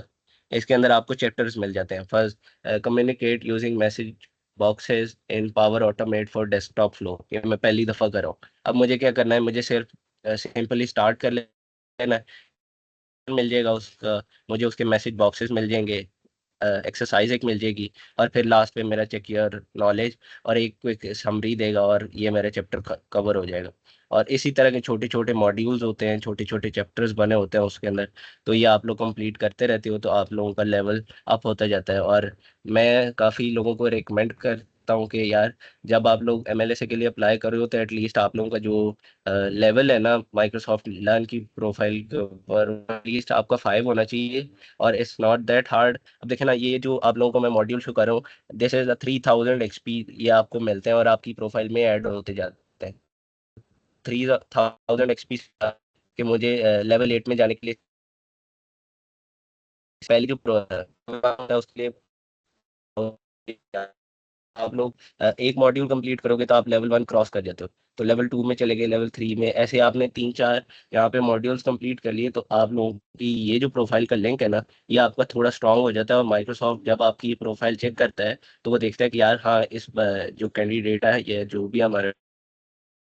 A: इसके अंदर आपको चैप्टर्स मिल जाते हैं। First, communicate using message boxes in power automate for desktop flow, ये मैं पहली दफ़ा कर रहा हूँ। अब मुझे क्या करना है, मुझे सिर्फ सिंपली स्टार्ट कर लेना है, मिल जाएगा उसका, मुझे उसके मैसेज बॉक्सेस मिल जाएंगे। एक्सरसाइज एक मिल जाएगी, और फिर लास्ट पे मेरा चेक योर नॉलेज और एक क्विक समरी देगा, और ये मेरा चैप्टर कवर हो जाएगा। और इसी तरह के छोटे छोटे मॉड्यूल्स होते हैं, छोटे छोटे चैप्टर्स बने होते हैं उसके अंदर। तो ये आप लोग कंप्लीट करते रहते हो तो आप लोगों का लेवल अप होता जाता है। और मैं काफ़ी लोगों को रिकमेंड करता हूँ कि यार, जब आप लोग एमएलएसए के लिए अप्लाई कर रहे हो तो एटलीस्ट आप लोगों का जो लेवल है ना माइक्रोसॉफ्ट लर्न की प्रोफाइल के ऊपर, एटलीस्ट आपका 5 होना चाहिए। और इट्स नॉट दैट हार्ड। अब देखे ना, ये जो आप लोगों को मैं मॉड्यूल शो कर रहा हूँ, दिस इज 3000 XP, ये आपको मिलते हैं और आपकी प्रोफाइल में ऐड होते जाते हैं। 3000 XP कि मुझे लेवल 8 में जाने के लिए पहले जो प्रोग्राम था उसके लिए आप लोग एक मॉड्यूल कंप्लीट करोगे तो आप लेवल 1 क्रॉस कर जाते हो। तो लेवल 2 में चले गए, लेवल 3 में, ऐसे आपने 3 4 यहाँ पे मॉड्यूल्स कंप्लीट कर लिए, तो आप लोगों की ये जो प्रोफाइल का लिंक है ना, ये आपका थोड़ा स्ट्रांग हो जाता है। और माइक्रोसॉफ्ट जब आपकी ये प्रोफाइल चेक करता है तो वो देखता है कि यार हाँ, इस जो कैंडिडेट है, ये जो भी हमारे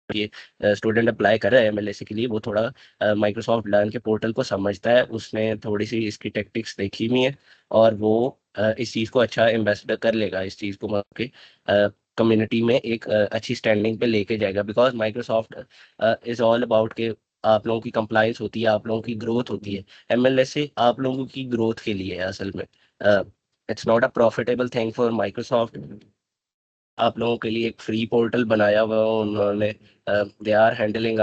A: ये स्टूडेंट अप्लाई कर रहा है एमएलएसी के लिए, वो थोड़ा माइक्रोसॉफ्ट लर्न के पोर्टल को समझता है, उसने थोड़ी सी इसकी टेक्टिक्स देखी हुई है, और वो इस चीज़ को अच्छा एम्बेसडर कर लेगा, इस चीज़ को मतलब कि कम्युनिटी में एक अच्छी स्टैंडिंग पे लेके जाएगा। Because Microsoft is all about के आप लोगों की कंप्लाइंस होती है, आप लोगों की ग्रोथ होती है। एमएलएसी आप लोगों की ग्रोथ के लिए है असल में। It's not a profitable thing for Microsoft. आप लोगों के लिए एक फ्री पोर्टल बनाया हुआ है उन्होंने। They are handling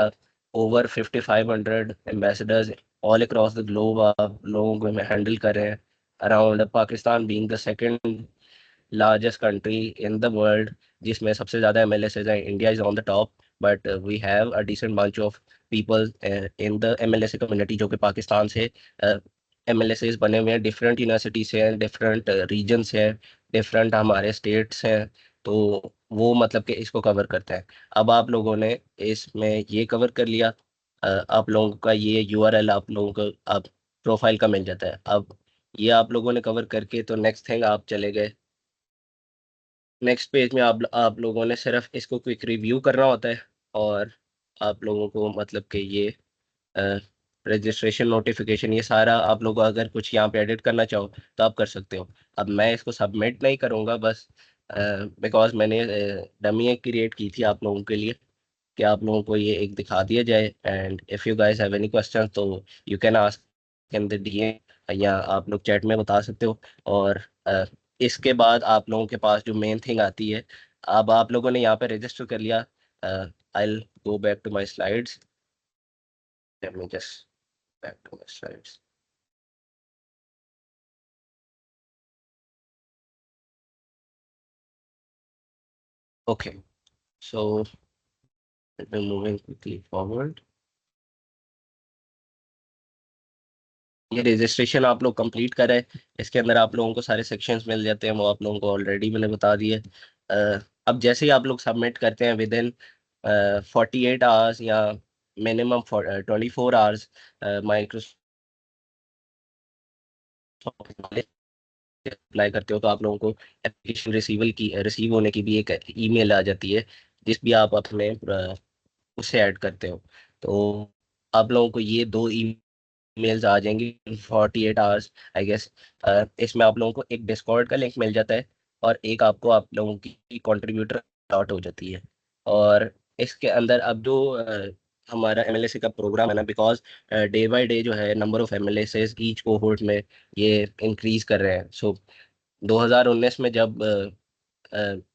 A: over 5500 ambassadors all across the globe, आप लोगों को हैंडल कर रहे हैं। Around Pakistan being the second largest country in the world, जिसमें सबसे ज़्यादा एमएलएसेज हैं, India is on the top. But we have a decent bunch of people in the MLSA community जो कि पाकिस्तान से एमएलएसेज बने हुए हैं, डिफरेंट यूनिवर्सिटी से हैं, डिफरेंट रीजन से हैं, डिफरेंट हमारे स्टेट्स हैं। तो वो मतलब कि इसको कवर करता है। अब आप लोगों ने इसमें ये कवर कर लिया, आप लोगों का ये यूआरएल आप लोगों को आप प्रोफाइल का मिल जाता है। अब ये आप लोगों ने कवर करके तो नेक्स्ट थिंग आप चले गए, नेक्स्ट पेज में आप लोगों ने सिर्फ इसको क्विक रिव्यू करना होता है। और आप लोगों को मतलब कि ये रजिस्ट्रेशन नोटिफिकेशन, ये सारा आप लोग अगर कुछ यहाँ पे एडिट करना चाहो तो आप कर सकते हो। अब मैं इसको सबमिट नहीं करूँगा बस बिकॉज मैंने डमी एक क्रिएट की थी आप लोगों के लिए, कि आप लोगों को ये एक दिखा दिया जाए। And if you guys have any question तो you can ask in the DM, या आप लोग चैट में बता सकते हो। और इसके बाद आप लोगों के पास जो मेन थिंग आती है, अब आप लोगों ने यहाँ पे रजिस्टर कर लिया। I go back to my slides, let me just back to my slides. Okay, so let me moving quickly forward. ये रजिस्ट्रेशन आप लोग कंप्लीट करें, इसके अंदर आप लोगों को सारे सेक्शंस मिल जाते हैं, वो आप लोगों को ऑलरेडी मैंने बता दिए। अब जैसे ही आप लोग सबमिट करते हैं विद इन 48 आवर्स या मिनिमम 24 आवर्स, माइक्रोसॉफ्ट अप्लाई करते हो तो आप लोगों को एप्लीकेशन रिसीव होने की भी एक ईमेल आ जाती है, जिस भी आप अपने उससे ऐड करते हो। तो आप लोगों को ये दो ईमेल्स आ जाएंगी इन 48 आवर्स आई गेस। इसमें आप लोगों को एक डिस्कॉर्ड का लिंक मिल जाता है, और एक आपको आप लोगों की कंट्रीब्यूटर अलॉट हो जाती है। और इसके अंदर अब जो हमारा एमएलएसी का प्रोग्राम है ना, बिकॉज डे बाय डे जो है number of MLS each cohort में ये इंक्रीज कर रहे हैं। सो 2019 में जब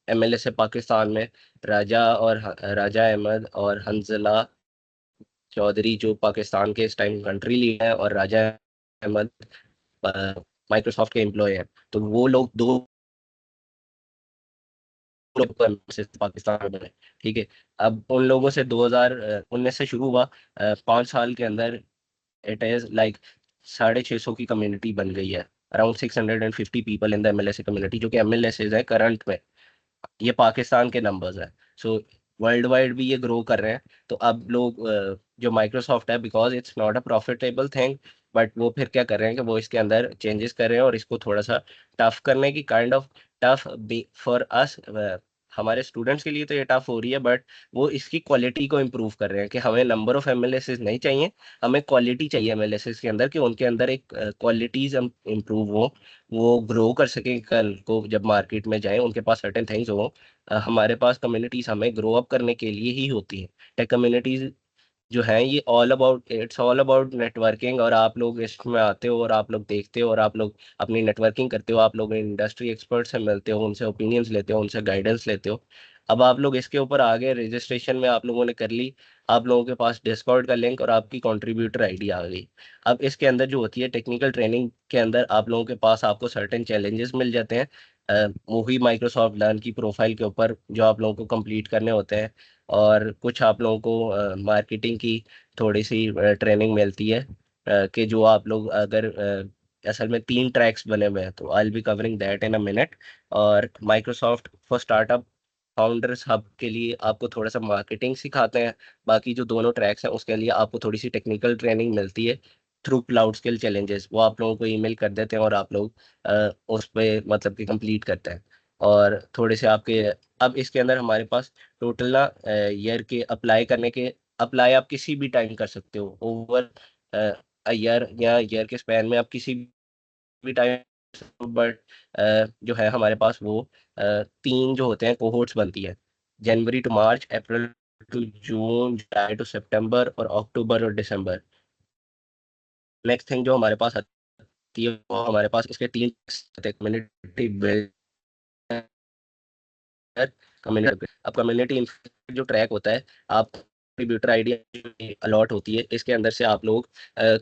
A: एमएलएस पाकिस्तान में राजा अहमद और हंजला चौधरी जो पाकिस्तान के इस टाइम कंट्री लीडर है, और राजा अहमद माइक्रोसॉफ्ट के एम्प्लॉय हैं, तो वो लोग दो लोग तो से पाकिस्तान में बने। ठीक है, अब उन लोगों से 2019 से शुरू हुआ, 5 साल के अंदर इट इज लाइक 650 की कम्युनिटी बन गई है। Around 650 people in the MLS community जो कि एमएलएस है करंट में। ये पाकिस्तान के नंबर्स हैं। सो वर्ल्ड वाइड भी ये ग्रो कर रहे हैं। तो अब लोग जो माइक्रोसॉफ्ट है, because it's not a profitable thing, but वो फिर क्या कर रहे हैं कि वो इसके अंदर चेंजेस कर रहे हैं और इसको थोड़ा सा टफ करने की kind of tough for us हमारे स्टूडेंट्स के लिए तो ये टफ हो रही है, बट वो इसकी क्वालिटी को इम्प्रूव कर रहे हैं कि हमें नंबर ऑफ एमएलएसएस नहीं चाहिए, हमें क्वालिटी चाहिए एमएलएसएस के अंदर, कि उनके अंदर एक क्वालिटीज इम्प्रूव हो, वो ग्रो कर सकें, कल को जब मार्केट में जाएं उनके पास सर्टेन थिंग्स हो। हमारे पास कम्युनिटीज हमें ग्रो अप करने के लिए ही होती है। टेक कम्युनिटीज जो है ये इट्स ऑल अबाउट नेटवर्किंग, और आप लोग इसमें आते हो और आप लोग देखते हो और आप लोग अपनी नेटवर्किंग करते हो, आप लोग इंडस्ट्री एक्सपर्ट से मिलते हो, उनसे ओपिनियंस लेते हो, उनसे गाइडेंस लेते हो। अब आप लोग इसके ऊपर आगे रजिस्ट्रेशन में आप लोगों ने कर ली, आप लोगों के पास डिस्कॉर्ड का लिंक और आपकी कंट्रीब्यूटर आईडी आ गई। अब इसके अंदर जो होती है टेक्निकल ट्रेनिंग के अंदर आप लोगों के पास आपको सर्टेन चैलेंजेस मिल जाते हैं, वही माइक्रोसॉफ्ट लर्न की प्रोफाइल के ऊपर जो आप लोगों को कंप्लीट करने होते हैं। और कुछ आप लोगों को मार्केटिंग की थोड़ी सी ट्रेनिंग मिलती है, कि जो आप लोग अगर असल में 3 ट्रैक्स बने हुए हैं, तो I will be covering that in a minute. और Microsoft for startup founders hub के लिए आपको थोड़ा सा मार्केटिंग सिखाते हैं। बाकी जो दोनों ट्रैक्स हैं उसके लिए आपको थोड़ी सी टेक्निकल ट्रेनिंग मिलती है थ्रू क्लाउड स्किल चैलेंजेस, वो आप लोगों को ईमेल कर देते हैं और आप लोग उस पे मतलब कि कंप्लीट करते हैं। और थोड़े से आपके, अब इसके अंदर हमारे पास टोटल ना ईयर के अप्लाई करने के, अप्लाई आप किसी भी टाइम कर सकते हो, ओवर ईयर या ईयर के स्पैन में आप किसी भी टाइम। बट जो है हमारे पास वो 3 जो होते हैं कोहोर्ट्स बनती है, January to March, April to June, July to September, और अक्टूबर और दिसंबर। नेक्स्ट थिंग जो हमारे पास आती है वो हमारे पास इसके 3 कम्युनिटी बिल्डर, कम्युनिटी, अब कम्युनिटी जो ट्रैक होता है, आप कंट्रीब्यूटर आईडी अलॉट होती है, इसके अंदर से आप लोग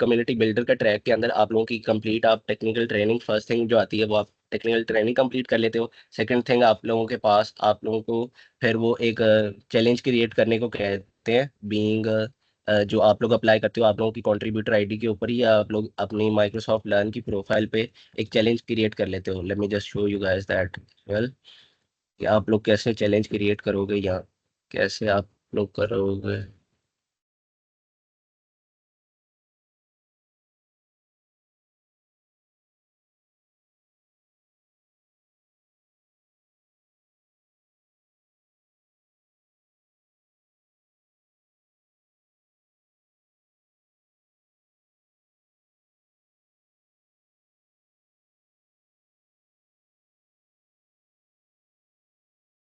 A: कम्युनिटी बिल्डर का ट्रैक के अंदर आप लोगों की कंप्लीट आप टेक्निकल ट्रेनिंग, फर्स्ट थिंग जो आती है वो आप टेक्निकल ट्रेनिंग कंप्लीट कर लेते हो। सेकंड थिंग आप लोगों के पास, आप लोगों को फिर वो एक चैलेंज क्रिएट करने को कहते हैं, बीइंग जो आप लोग अप्लाई करते हो आप लोगों की कंट्रीब्यूटर आईडी के ऊपर ही आप लोग अपनी माइक्रोसॉफ्ट लर्न की प्रोफाइल पे एक चैलेंज क्रिएट कर लेते हो। Late me just show you guys that well, कि आप लोग कैसे चैलेंज क्रिएट करोगे या कैसे आप लोग करोगे।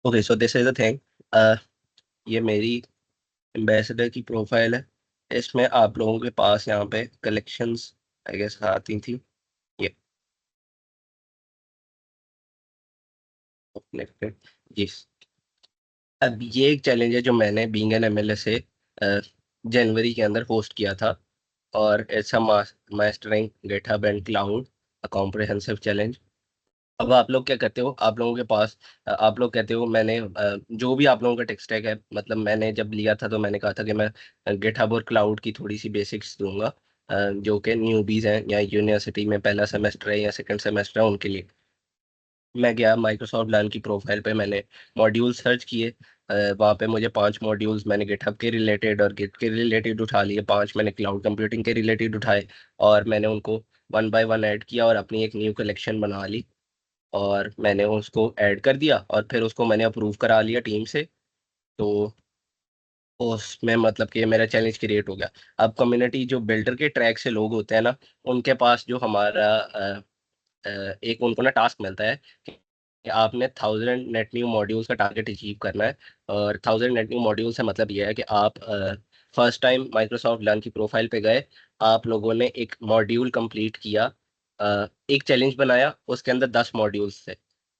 A: Okay so this is the thing, ये मेरी एम्बेसडर की प्रोफाइल है, इसमें आप लोगों के पास यहाँ पे कलेक्शंस आई गेस आती थी, ये कनेक्टेड जी। अब ये एक चैलेंज है जो मैंने बीइंग एन एमएलए से जनवरी के अंदर होस्ट किया था, और it's a mastering GitHub and cloud, a comprehensive challenge. अब आप लोग क्या करते हो, आप लोगों के पास आप लोग कहते हो मैंने जो भी आप लोगों का टेक स्टैक है, मतलब मैंने जब लिया था तो मैंने कहा था कि मैं गिटहब और क्लाउड की थोड़ी सी बेसिक्स दूंगा, जो कि न्यूबीज हैं या यूनिवर्सिटी में पहला सेमेस्टर है या सेकंड सेमेस्टर है उनके लिए। मैं गया माइक्रोसॉफ्ट लर्न की प्रोफाइल पे, मैंने मॉड्यूल सर्च किए, वहाँ पे मुझे 5 मॉड्यूल्स मैंने गिटहब के रिलेटेड और गिट के रिलेटेड उठा लिए, 5 मैंने क्लाउड कंप्यूटिंग के रिलेटेड उठाए, और मैंने उनको वन बाय वन ऐड किया और अपनी एक न्यू कलेक्शन बना ली, और मैंने उसको ऐड कर दिया और फिर उसको मैंने अप्रूव करा लिया टीम से। तो उसमें मतलब कि मेरा चैलेंज क्रिएट हो गया। अब कम्युनिटी जो बिल्डर के ट्रैक से लोग होते हैं ना, उनके पास जो हमारा एक उनको ना टास्क मिलता है कि आपने 1000 नेट न्यू मॉड्यूल्स का टारगेट अचीव करना है। और 1000 नेट न्यू मॉड्यूल से मतलब यह है कि आप फर्स्ट टाइम माइक्रोसॉफ्ट लर्न की प्रोफाइल पे गए, आप लोगों ने एक मॉड्यूल कंप्लीट किया, एक चैलेंज बनाया, उसके अंदर 10 मॉड्यूल्स थे,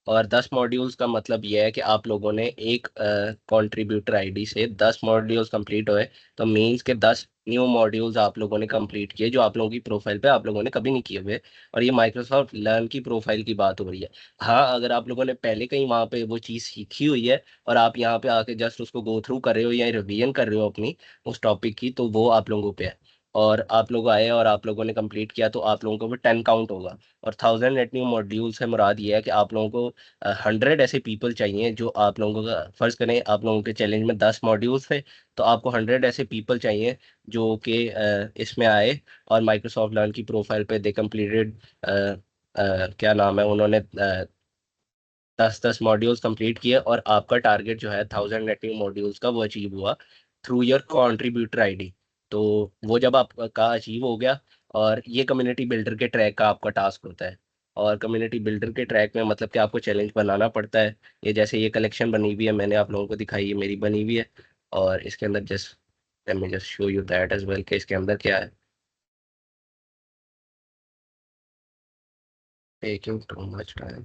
A: और 10 मॉड्यूल्स का मतलब यह है कि आप लोगों ने एक कंट्रीब्यूटर आईडी से 10 मॉड्यूल्स कंप्लीट हुए, तो मीन्स के 10 न्यू मॉड्यूल्स आप लोगों ने कंप्लीट किए जो आप लोगों की प्रोफाइल पे आप लोगों ने कभी नहीं किए हुए। और ये माइक्रोसॉफ्ट लर्न की प्रोफाइल की बात हो रही है। हाँ, अगर आप लोगों ने पहले कहीं वहाँ पे वो चीज़ सीखी हुई है और आप यहाँ पे आके जस्ट उसको गो थ्रू कर रहे हो या रिवीजन कर रहे हो अपनी उस टॉपिक की, तो वो आप लोगों पे है। और आप लोग आए और आप लोगों ने कंप्लीट किया तो आप लोगों को भी 10 काउंट होगा। और 1000 नेट न्यू मॉड्यूल से मुराद ये है कि आप लोगों को 100 ऐसे पीपल चाहिए जो आप लोगों का, फर्ज करें आप लोगों के चैलेंज में 10 मॉड्यूल्स थे, तो आपको 100 ऐसे पीपल चाहिए जो कि इसमें आए और माइक्रोसॉफ्ट लर्न की प्रोफाइल पे दे कंप्लीटेड क्या नाम है, उन्होंने 10 मॉड्यूल्स कंप्लीट किए और आपका टारगेट जो है 1000 नेटिंग मॉड्यूल्स का वो अचीव हुआ थ्रू योर कंट्रीब्यूटर आईडी। तो वो जब आपका अचीव हो गया, और ये कम्युनिटी बिल्डर के ट्रैक का आपका टास्क होता है। और कम्युनिटी बिल्डर के ट्रैक में मतलब कि आपको चैलेंज बनाना पड़ता है। ये जैसे ये कलेक्शन बनी हुई है, मैंने आप लोगों को दिखाई है, मेरी बनी हुई है। और इसके अंदर just let me just show you that as well कि इसके अंदर क्या है। Taking too much time.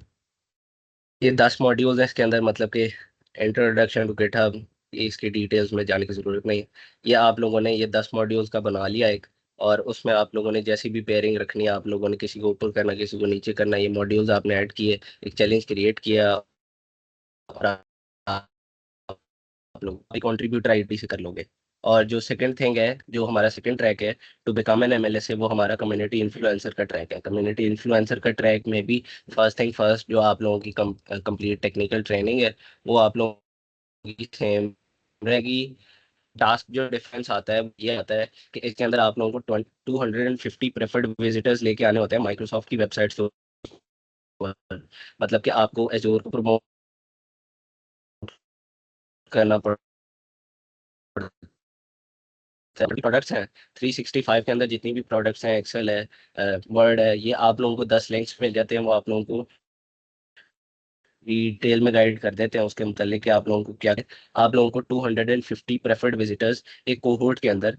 A: ये 10 मॉड्यूल्स हैं इसके अंदर, मतलब कि इंट्रोडक्शन टू गिटहब, ये इसकी डिटेल्स में जाने की ज़रूरत नहीं है। ये आप लोगों ने ये 10 मॉड्यूल्स का बना लिया एक, और उसमें आप लोगों ने जैसी भी पेयरिंग रखनी है, आप लोगों ने किसी को ऊपर करना, किसी को नीचे करना, ये मॉड्यूल्स आपने ऐड किए, एक चैलेंज क्रिएट किया, और आप लोग कंट्रीब्यूटर आईडी से कर लोगे। और जो सेकंड थिंग है, जो हमारा सेकंड ट्रैक है टू बिकम एन एमएलए से, वो हमारा कम्युनिटी इन्फ्लुएंसर का ट्रैक है। कम्युनिटी इन्फ्लुएंसर का ट्रैक में भी फर्स्ट थिंग फर्स्ट, जो आप लोगों की कंप्लीट टेक्निकल ट्रेनिंग है, वो आप लोगों की सेम रहेगी। टास्क जो डिफरेंस आता है ये आता है कि इसके अंदर आप लोगों को 250 प्रेफर्ड विजिटर्स लेके आने होते हैं माइक्रोसॉफ्ट की वेबसाइट से। मतलब कि आपको एजोर को प्रमोट करना पड़ता है। प्रोडक्ट्स हैं 365 के अंदर, जितनी भी प्रोडक्ट्स हैं, एक्सेल है, वर्ड है, ये आप लोगों को 10 लिंक्स मिल जाते हैं। वो आप लोगों को डिटेल में गाइड कर देते हैं उसके मुतालिक कि आप लोगों को क्या है। आप लोगों को 250 प्रेफर्ड विजिटर्स एक कोहोर्ट के अंदर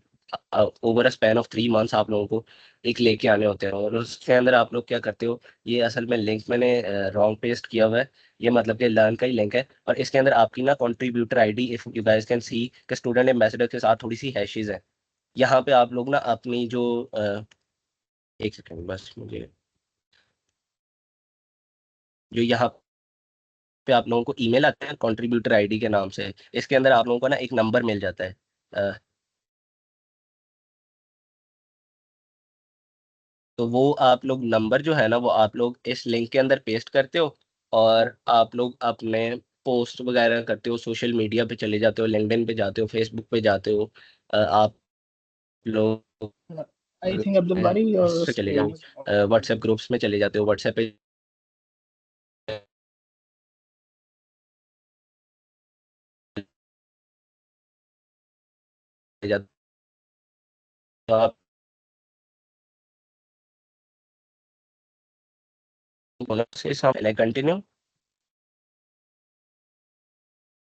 A: over a span of 3 months आप लोगों को एक लेके आने होते हैं। और उसके अंदर आप लोग क्या करते हो, ये असल में लिंक मैंने रॉन्ग पेस्ट किया हुआ है। ये मतलब कि लर्न का ही लिंक है, और इसके अंदर आपकी ना contributor ID, if you guys can सी, कि स्टूडेंट एम्बेसडर के साथ थोड़ी सी हैशेज है। यहाँ पे आप लोग ना अपनी जो एक सेकंड बस मुझे, जो यहाँ पे आप लोगों को ईमेल आते हैं कंट्रीब्यूटर आईडी के नाम से, इसके अंदर आप लोगों को ना एक नंबर मिल जाता है। अ, तो वो आप लोग नंबर जो है ना, वो आप लोग इस लिंक के अंदर पेस्ट करते हो, और आप लोग अपने पोस्ट वगैरह करते हो, सोशल मीडिया पे चले जाते हो, लिंक्डइन पे जाते हो, फेसबुक पे जाते हो, आप लोग
B: आई थिंक अब्दुल बारी योर
A: इस पे चले
B: स्क्रीन
A: जाओ,
B: is not
A: WhatsApp
B: open.
A: Groups में चले जाते हो, व्हाट्सएप पे चले जाते हो आप। कंटिन्यू।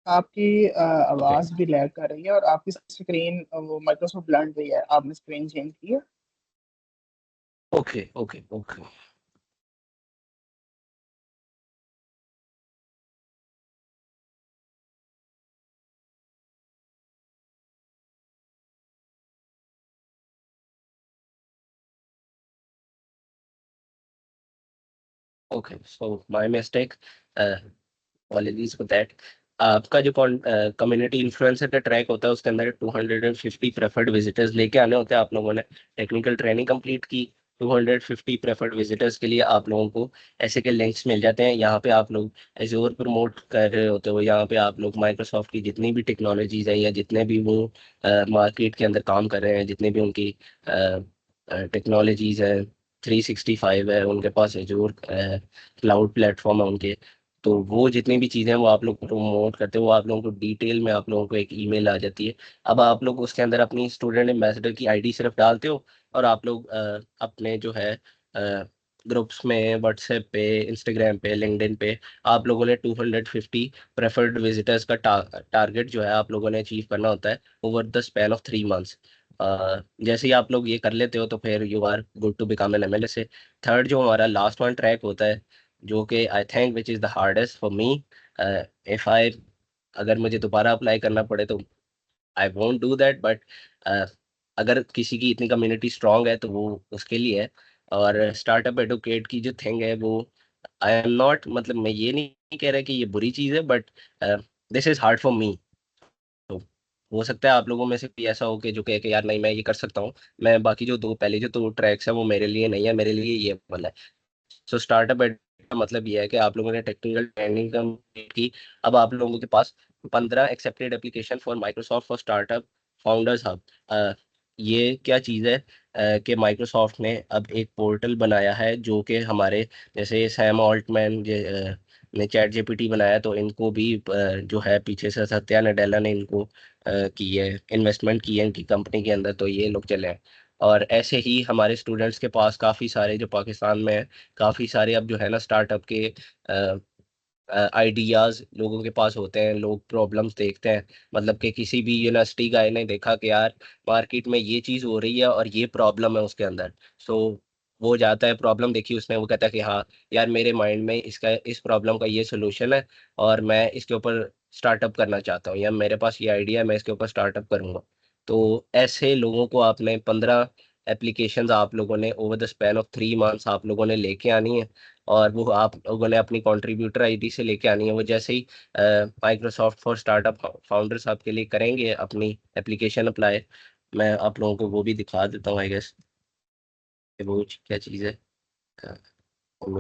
B: आपकी
A: ओके
B: आवाज भी लैग कर रही है, और आपकी स्क्रीन वो माइक्रोसॉफ्ट ब्लेंड पे ही है, आपने स्क्रीन चेंज की है।
A: Okay okay okay. Okay so my mistake, apologies for that। आपका जो कम्युनिटी इन्फ्लुएंसर का ट्रैक होता है, उसके अंदर 250 प्रेफर्ड विजिटर्स लेके आने होते हैं। आप लोगों ने टेक्निकल ट्रेनिंग कंप्लीट की, 250 प्रेफर्ड विजिटर्स के लिए आप लोगों को ऐसे के लिंक्स मिल जाते हैं। यहाँ पे आप लोग एजोर प्रमोट कर रहे होते हो, यहाँ पे आप लोग माइक्रोसॉफ्ट की जितनी भी टेक्नोलॉजीज है, या जितने भी वो मार्केट के अंदर काम कर रहे हैं, जितने भी उनकी टेक्नोलॉजीज है, 365 है उनके पास, एजोर क्लाउड प्लेटफॉर्म है उनके। तो वो जितनी भी चीज़ें हैं वो आप लोग प्रमोट करते हो, वो आप लोगों को डिटेल में आप लोगों को एक ईमेल आ जाती है। अब आप लोग उसके अंदर अपनी स्टूडेंट एम्बेसडर की आईडी सिर्फ डालते हो, और आप लोग अपने जो है ग्रुप्स में, व्हाट्सएप पे, इंस्टाग्राम पे, लिंक्डइन पे, आप लोगों ने 250 प्रेफर्ड विजिटर्स का टारगेट जो है आप लोगों ने अचीव करना होता है over the span of 3 months. जैसे ही आप लोग ये कर लेते हो, तो फिर you are good to become an MLA से। थर्ड जो हमारा लास्ट वन ट्रैक होता है, जो कि I think which is the hardest for me, if I, अगर मुझे दोबारा अप्लाई करना पड़े तो I won't do that, but अगर किसी की इतनी कम्युनिटी स्ट्रांग है तो वो उसके लिए है। और स्टार्टअप एडवोकेट की जो थिंग है वो, आई एम नॉट, मतलब मैं ये नहीं कह रहा कि ये बुरी चीज़ है, but this is hard for me. तो हो सकता है आप लोगों में से भी ऐसा हो कि जो कहे कि यार नहीं, मैं ये कर सकता हूँ, मैं बाकी जो दो पहले जो दो ट्रैक्स है वो मेरे लिए नहीं है, मेरे लिए ये वाला है। सो स्टार्टअप का मतलब ये है कि आप लोगों ने टेक्निकल ट्रेनिंग कंप्लीट की। अब आप लोगों के पास 15 accepted application for Microsoft for startup founders hub. ये क्या चीज़ है, कि माइक्रोसॉफ्ट ने अब एक पोर्टल बनाया है जो कि हमारे जैसे सैम ऑल्टमैन ने चैट जीपीटी बनाया, तो इनको भी जो है पीछे से सत्या नडेला ने इनको की है, इन्वेस्टमेंट की है इनकी कंपनी के अंदर, तो ये लोग चले हैं। और ऐसे ही हमारे स्टूडेंट्स के पास काफ़ी सारे जो पाकिस्तान में है, काफ़ी सारे अब जो है ना स्टार्टअप के आइडियाज लोगों के पास होते हैं। लोग प्रॉब्लम्स देखते हैं, मतलब कि किसी भी यूनिवर्सिटी गाय ने देखा कि यार मार्केट में ये चीज़ हो रही है और ये प्रॉब्लम है उसके अंदर, सो वो जाता है, प्रॉब्लम देखी उसने, वो कहता है कि हाँ यार मेरे माइंड में इसका इस प्रॉब्लम का ये सोल्यूशन है और मैं इसके ऊपर स्टार्टअप करना चाहता हूँ, या मेरे पास ये आइडिया है मैं इसके ऊपर स्टार्टअप करूंगा। तो ऐसे लोगों को आपने 15 एप्लीकेशंस आप लोगों ने over the span of 3 months आप लोगों ने लेके आनी है, और वो आप लोगों ने अपनी कंट्रीब्यूटर आईडी से लेके आनी है। वो जैसे ही माइक्रोसॉफ्ट फॉर स्टार्टअप फाउंडर्स आपके लिए करेंगे अपनी एप्लीकेशन अप्लाई, मैं आप लोगों को वो भी दिखा देता हूँ आई गेस कि वो क्या चीज़ है।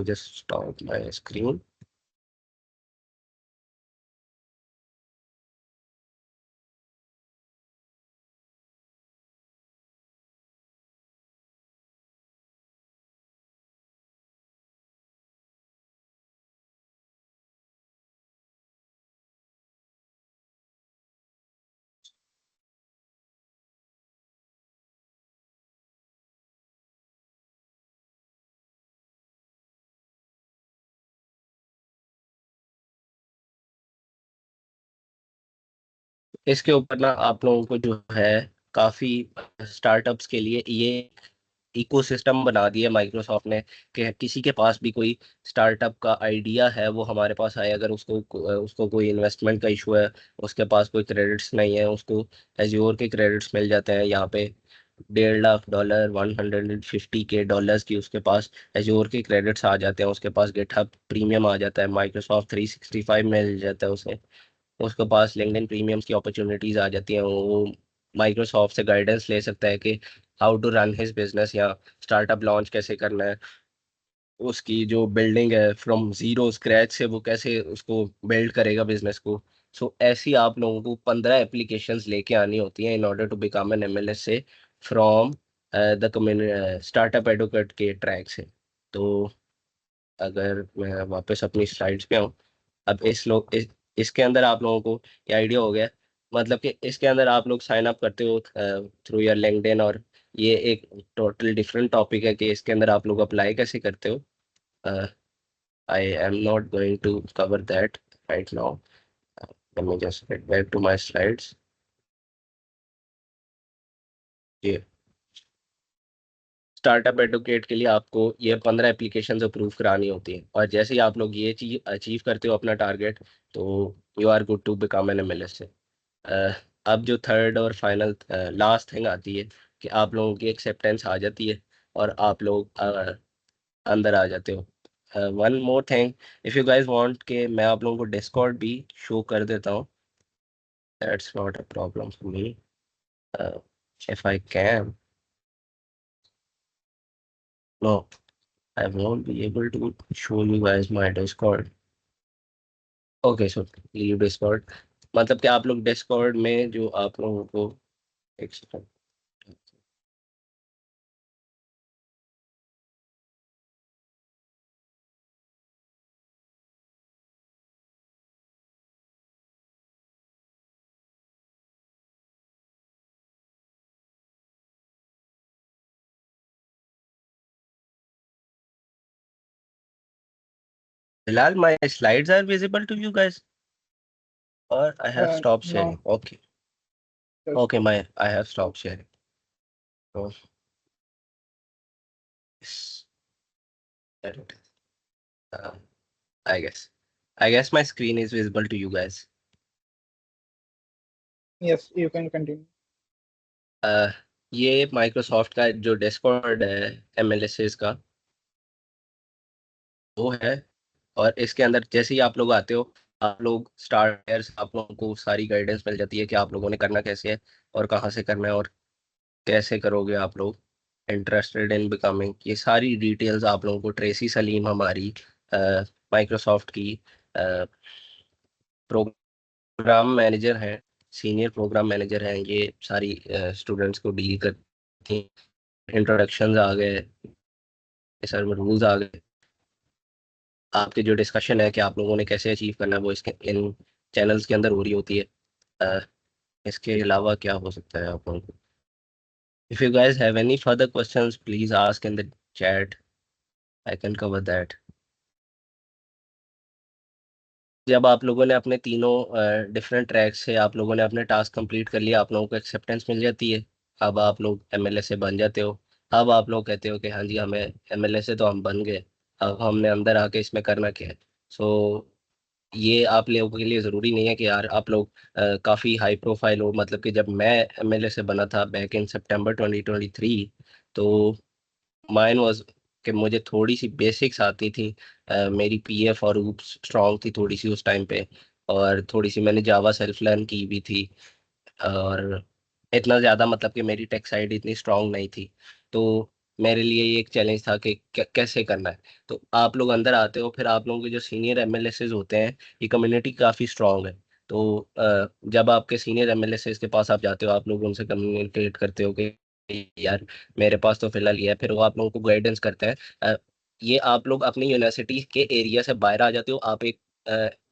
A: Just stop my screen. इसके ऊपर ना आप लोगों को जो है काफ़ी स्टार्टअप्स के लिए ये इकोसिस्टम बना दिया माइक्रोसॉफ्ट ने, कि किसी के पास भी कोई स्टार्टअप का आइडिया है वो हमारे पास आए, अगर उसको कोई इन्वेस्टमेंट का इशू है, उसके पास कोई क्रेडिट्स नहीं है, उसको एज्योर के क्रेडिट्स मिल जाते हैं यहाँ पे। $1.5 $150K की उसके पास एज्योर के क्रेडिट्स आ जाते हैं, उसके पास गिटहब प्रीमियम आ जाता है, माइक्रोसॉफ्ट 365 मिल जाता है उसे, उसके पास लिंक्डइन प्रीमियम्स की अपॉर्चुनिटीज आ जाती हैं। वो माइक्रोसॉफ्ट से गाइडेंस ले सकता है कि how to run his business, या स्टार्टअप लॉन्च कैसे करना है, उसकी जो बिल्डिंग है फ्रॉम जीरो स्क्रैच से वो कैसे उसको बिल्ड करेगा बिजनेस को। सो ऐसी आप लोगों को 15 एप्लीकेशंस लेके आनी होती हैं in order to become an MLS से, from the community startup advocate के ट्रैक से। तो अगर मैं वापस अपनी स्लाइड्स पे आऊँ, अब इसके अंदर आप लोगों को ये आइडिया हो गया, मतलब कि इसके अंदर आप लोग साइन अप करते हो थ्रू योर लिंक्डइन, और ये एक टोटल डिफरेंट टॉपिक है कि इसके अंदर आप लोग अप्लाई कैसे करते हो। I am not going to cover that right now. Let me just get back to my slides. ये स्टार्टअप एडवोकेट के लिए आपको ये 15 एप्लीकेशन अप्रूव करानी होती हैं, और जैसे ही आप लोग ये चीज अचीव करते हो अपना टारगेट, तो you are good to become an MLS. Uh, अब जो थर्ड और फाइनल लास्ट थिंग आती है कि आप लोगों की एक्सेप्टेंस आ जाती है और आप लोग अंदर आ जाते हो। One more thing, if you guys want के मैं आप लोगों को डिस्कॉर्ड भी शो कर देता हूँ, that's not a problem for me, if I can. No, I won't be able to show you guys my Discord. Okay, so leave Discord, मतलब कि आप लोग डिस्कॉर्ड में जो आप लोगों को एक second. Bilal, my slides are visible to you guys, or I have stopped
B: No,
A: sharing. Okay,
B: just
A: okay, my I have stopped sharing. Oh, yes, there it is. I guess, I guess my screen is visible to you guys.
B: yes, you can continue.
A: Uh, ये माइक्रोसॉफ्ट का जो डिस्कॉर्ड है एमएलएसएस का, वो है। और इसके अंदर जैसे ही आप लोग आते हो, आप लोग स्टार्टर्स, आप लोगों को सारी गाइडेंस मिल जाती है कि आप लोगों ने करना कैसे है और कहाँ से करना है और कैसे करोगे आप लोग। इंटरेस्टेड इन बिकमिंग, ये सारी डिटेल्स आप लोगों को ट्रेसी सलीम हमारी माइक्रोसॉफ्ट की प्रोग्राम मैनेजर हैं, सीनियर प्रोग्राम मैनेजर हैं, ये सारी स्टूडेंट्स को डील करती हैं इंट्रोडक्शंस आ गए, सर रूल्स आ गए, आपके जो डिस्कशन है कि आप लोगों ने कैसे अचीव करना है वो इसके इन चैनल्स के अंदर हो रही होती है। अ, इसके अलावा क्या हो सकता है आप लोगों को? If you guys have any further questions please ask in the chat, I can cover that. जब आप लोगों ने अपने तीनों डिफरेंट ट्रैक से आप लोगों ने अपने टास्क कंप्लीट कर लिया, आप लोगों को एक्सेप्टेंस मिल जाती है, अब आप लोग एमएलए से बन जाते हो। अब आप लोग कहते हो कि हाँ जी हमें एमएलए से तो हम बन गए, अब हमने अंदर आके इसमें करना क्या है। सो ये आप लोगों के लिए ज़रूरी नहीं है कि यार आप लोग काफ़ी हाई प्रोफाइल हो। मतलब कि जब मैं एमएलए से बना था बैक इन सितंबर 2023, तो माइन वाज कि मुझे थोड़ी सी बेसिक्स आती थी। मेरी पीएफ और ऊप स्ट्रांग थी थोड़ी सी उस टाइम पे, और थोड़ी सी मैंने जावा सेल्फ लर्न की भी थी। और इतना ज़्यादा मतलब कि मेरी टेक साइड इतनी स्ट्रांग नहीं थी। तो मेरे लिए ये एक चैलेंज था कि कैसे करना है। तो आप लोग अंदर आते हो, फिर आप लोगों के जो सीनियर एमएलएस होते हैं, ये कम्युनिटी काफ़ी स्ट्रांग है। तो जब आपके सीनियर एमएलएस के पास आप जाते हो, आप लोग उनसे कम्युनिकेट करते हो कि यार मेरे पास तो फिलहाल ये है, फिर वो आप लोगों को गाइडेंस करते हैं। ये आप लोग अपनी यूनिवर्सिटी के एरिया से बाहर आ जाते हो, आप एक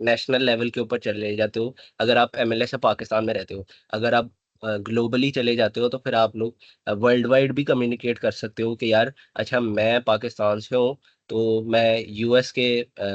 A: नेशनल लेवल के ऊपर चले जाते हो अगर आप एमएलए से पाकिस्तान में रहते हो। अगर आप ग्लोबली चले जाते हो तो फिर आप लोग वर्ल्ड वाइड भी कम्युनिकेट कर सकते हो कि यार अच्छा मैं पाकिस्तान से हूँ, तो मैं यूएस के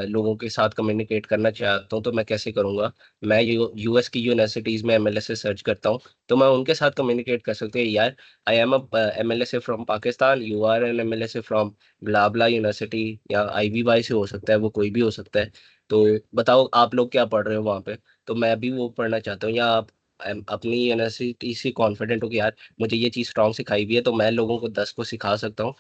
A: लोगों के साथ कम्युनिकेट करना चाहता हूँ, तो मैं कैसे करूँगा। मैं यूएस की यूनिवर्सिटीज़ में एमएलए से सर्च करता हूँ, तो मैं उनके साथ कम्युनिकेट कर सकते हैं यार I am a MLA from Pakistan, you are an MLA from blah university, या आईबीवाई से हो सकता है, वो कोई भी हो सकता है। तो बताओ आप लोग क्या पढ़ रहे हो वहाँ पे, तो मैं भी वो पढ़ना चाहता हूँ। या आप अपनी यूनिवर्सिटी से कॉन्फिडेंट हो कि यार मुझे ये चीज़ स्ट्रांग सिखाई हुई है, तो मैं लोगों को 10 को सिखा सकता हूँ।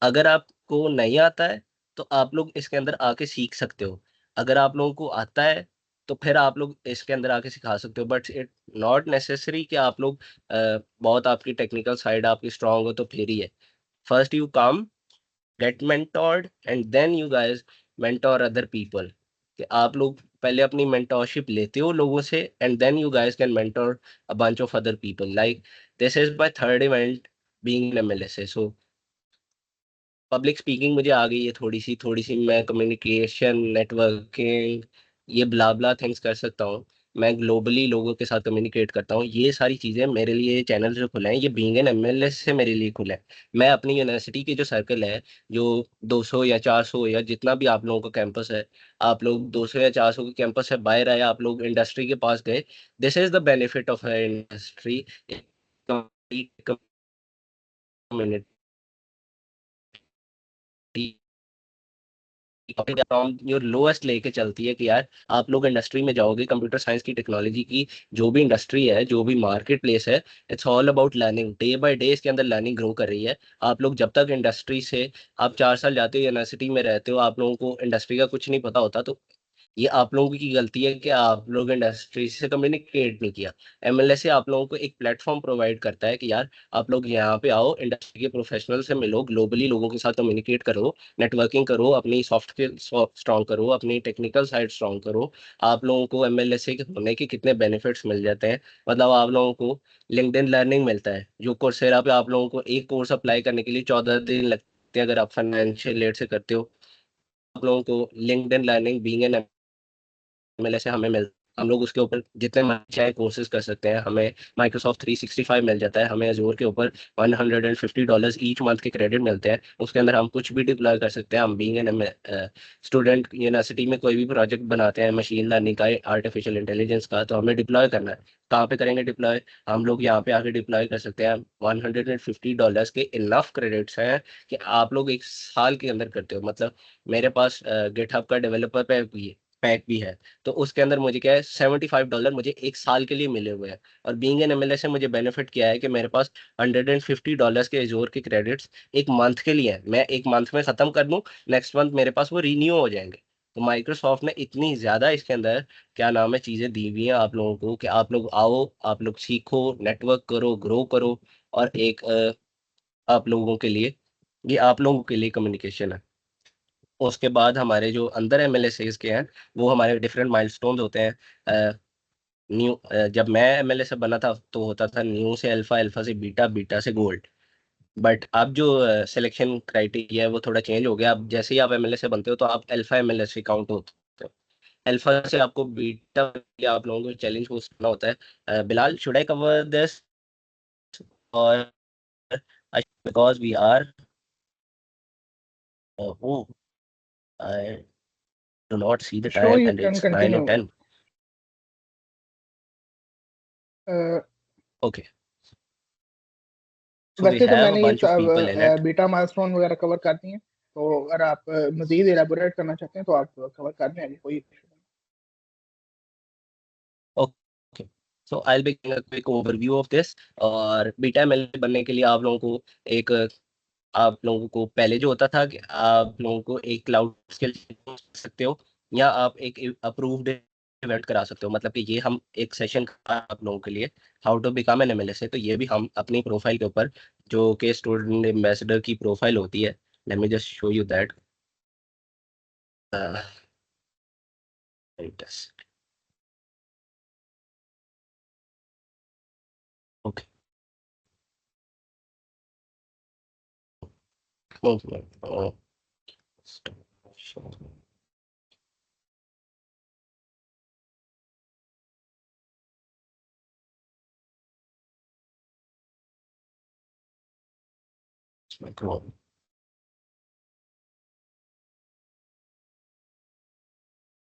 A: अगर आपको नहीं आता है तो आप लोग इसके अंदर आके सीख सकते हो। अगर आप लोगों को आता है तो फिर आप लोग इसके अंदर आके सिखा सकते हो, बट इट नॉट नेसेसरी कि आप लोग बहुत आपकी टेक्निकल साइड आपकी स्ट्रांग हो तो फिर ही है। First you come, get mentored and then you guys mentor other people. कि आप लोग पहले अपनी mentorship लेते हो लोगों से, and then you guys can mentor a bunch of other people, like this is my third event being in MLSA। so public speaking मुझे आ गई है थोड़ी सी मैं कम्युनिकेशन नेटवर्किंग ये ब्ला ब्ला थिंग्स कर सकता हूँ। मैं ग्लोबली लोगों के साथ कम्युनिकेट करता हूँ। ये सारी चीज़ें मेरे लिए चैनल जो खुले हैं ये बीइंग एन एमएलएस से मेरे लिए खुले हैं। मैं अपनी यूनिवर्सिटी के जो सर्कल है, जो 200 या 400 या जितना भी आप लोगों का कैंपस है, आप लोग 200 या 400 के कैंपस से बाहर आए, आप लोग इंडस्ट्री के पास गए। This is the benefit of industry community from your lowest लेके चलती है कि यार आप लोग इंडस्ट्री में जाओगे, कंप्यूटर साइंस की टेक्नोलॉजी की जो भी इंडस्ट्री है, जो भी मार्केट प्लेस है, it's all about learning. Day by day इसके अंदर लर्निंग ग्रो कर रही है। आप लोग जब तक इंडस्ट्री से आप 4 साल जाते हो यूनिवर्सिटी में रहते हो, आप लोगों को इंडस्ट्री का कुछ नहीं पता होता। तो ये आप लोगों की गलती है कि आप लोग इंडस्ट्री से कम्युनिकेट नहीं किया। एमएलएस आप लोगों को एक प्लेटफॉर्म प्रोवाइड करता है कि यार आप लोग यहाँ पे आओ, इंडस्ट्री के प्रोफेशनल से मिलो, ग्लोबली लोगों के साथ कम्युनिकेट करो, नेटवर्किंग करो, अपनी सॉफ्ट स्किल स्ट्रॉन्ग करो, अपनी टेक्निकल साइड स्ट्रॉन्ग करो। आप लोगों को एमएलएस के होने के कितने बेनिफिट्स मिल जाते हैं। मतलब आप लोगों को लिंक्डइन लर्निंग मिलता है, जो कोर्सेरा पे आप लोगों को एक कोर्स अप्लाई करने के लिए 14 दिन लगते हैं, अगर आप फाइनेंशियल एड से करते हो। आप लोगों को LinkedIn learning being an MLA से हमें मिल, हम लोग उसके ऊपर जितने मर्जी चाहे कोर्सेज कर सकते हैं। हमें माइक्रोसॉफ्ट 365 मिल जाता है, हमें अजूर के ऊपर $150 ईच मंथ के क्रेडिट मिलते हैं। उसके अंदर हम कुछ भी डिप्लॉय कर सकते हैं। हम बीइंग एन स्टूडेंट यूनिवर्सिटी में कोई भी प्रोजेक्ट बनाते हैं मशीन लर्निंग का, आर्टिफिशियल इंटेलिजेंस का, तो हमें डिप्लॉय करना है। कहाँ पे करेंगे डिप्लॉय? हम लोग यहाँ पे आके डिप्लॉय कर सकते हैं। $150 के इनफ क्रेडिट्स हैं कि आप लोग 1 साल के अंदर करते हो। मतलब मेरे पास गिटहब का डेवलपर पैक भी है, तो उसके अंदर मुझे क्या है, $75 मुझे 1 साल के लिए मिले हुए हैं। और बीइंग एन एमएलए से मुझे बेनिफिट क्या है कि मेरे पास $150 के एजोर के क्रेडिट्स एक मंथ के लिए हैं। मैं एक मंथ में खत्म कर दूं, नेक्स्ट मंथ मेरे पास वो रीन्यू हो जाएंगे। तो माइक्रोसॉफ्ट ने इतनी ज्यादा इसके अंदर क्या नाम है चीजें दी हुई हैं आप लोगों को कि आप लोग आओ, आप लोग सीखो, नेटवर्क करो, ग्रो करो। और एक आप लोगों के लिए, ये आप लोगों के लिए कम्युनिकेशन है। उसके बाद हमारे जो अंदर एमएलए के हैं, वो हमारे डिफरेंट माइलस्टोन्स होते हैं। जब मैं एमएलए से बना था तो होता था न्यू से अल्फा, अल्फा से बीटा, बीटा से गोल्ड। बट अब जो सिलेक्शन क्राइटेरिया है वो थोड़ा चेंज हो गया। अब जैसे ही आप एमएलए से बनते हो तो आप अल्फा एमएलए से काउंट होते हो। अल्फा से आपको बीटा के लिए आप लोगों को चैलेंज होस्ट करना होता है। Bilal, should I cover this और because we are oh, I do not see the
B: Sure,
A: time
B: you
A: and
B: can
A: it's 9 or
B: continue.
A: 10.
B: Uh,
A: Okay, so we
B: वैसे तो
A: have a
B: मैंने ये
A: bunch of people in it.
B: Beta milestone वगैरह कवर कर दिए हैं, तो अगर आप मजीद इलेबोरेट करना चाहते हैं तो आप कवर कर दें, अभी कोई issue नहीं।
A: Okay, so I'll be giving a quick overview of this। और बीटा एमएलए बनने के लिए आप लोगों को एक आप लोगों को पहले जो होता था कि आप लोगों को एक क्लाउड स्किल सकते हो या आप एक अप्रूव्ड इवेंट करा सकते हो। मतलब कि ये हम एक सेशन आप लोगों के लिए how to become an MLA से, तो ये भी हम अपनी प्रोफाइल के ऊपर जो कि स्टूडेंट एम्बेसडर की प्रोफाइल होती है, late me just show you that. Okay,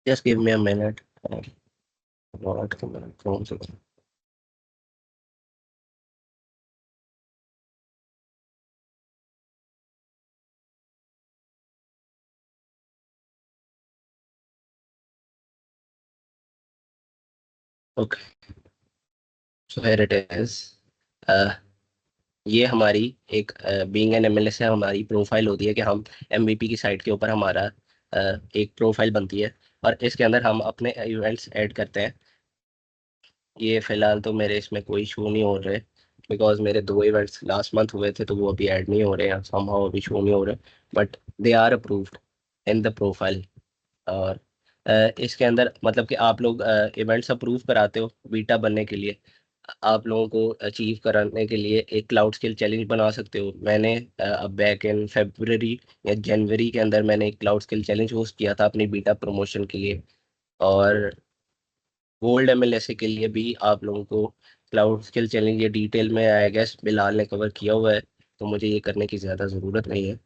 A: just give me a minute। Okay, so here it is. ये हमारी एक बीइंग एन एमएलए से हमारी प्रोफाइल होती है कि हम एमवीपी की साइट के ऊपर हमारा एक प्रोफाइल बनती है और इसके अंदर हम अपने इवेंट्स ऐड करते हैं। ये फिलहाल तो मेरे इसमें कोई शो नहीं हो रहे बिकॉज मेरे दो इवेंट्स लास्ट मंथ हुए थे तो वो अभी ऐड नहीं हो रहे हैं, समहाउ अभी शो नहीं हो रहे, but they are approved in the profile. और इसके अंदर मतलब कि आप लोग इवेंट्स अप्रूव कराते हो बीटा बनने के लिए। आप लोगों को अचीव कराने के लिए एक क्लाउड स्किल चैलेंज बना सकते हो। मैंने अब बैक इन फेब्रुवरी या जनवरी के अंदर मैंने एक क्लाउड स्किल चैलेंज होस्ट किया था अपनी बीटा प्रमोशन के लिए। और गोल्ड एमएलएसए के लिए भी आप लोगों को क्लाउड स्किल चैलेंज ये डिटेल में आई गेस बिलाल ने कवर किया हुआ है, तो मुझे ये करने की ज़्यादा ज़रूरत नहीं है।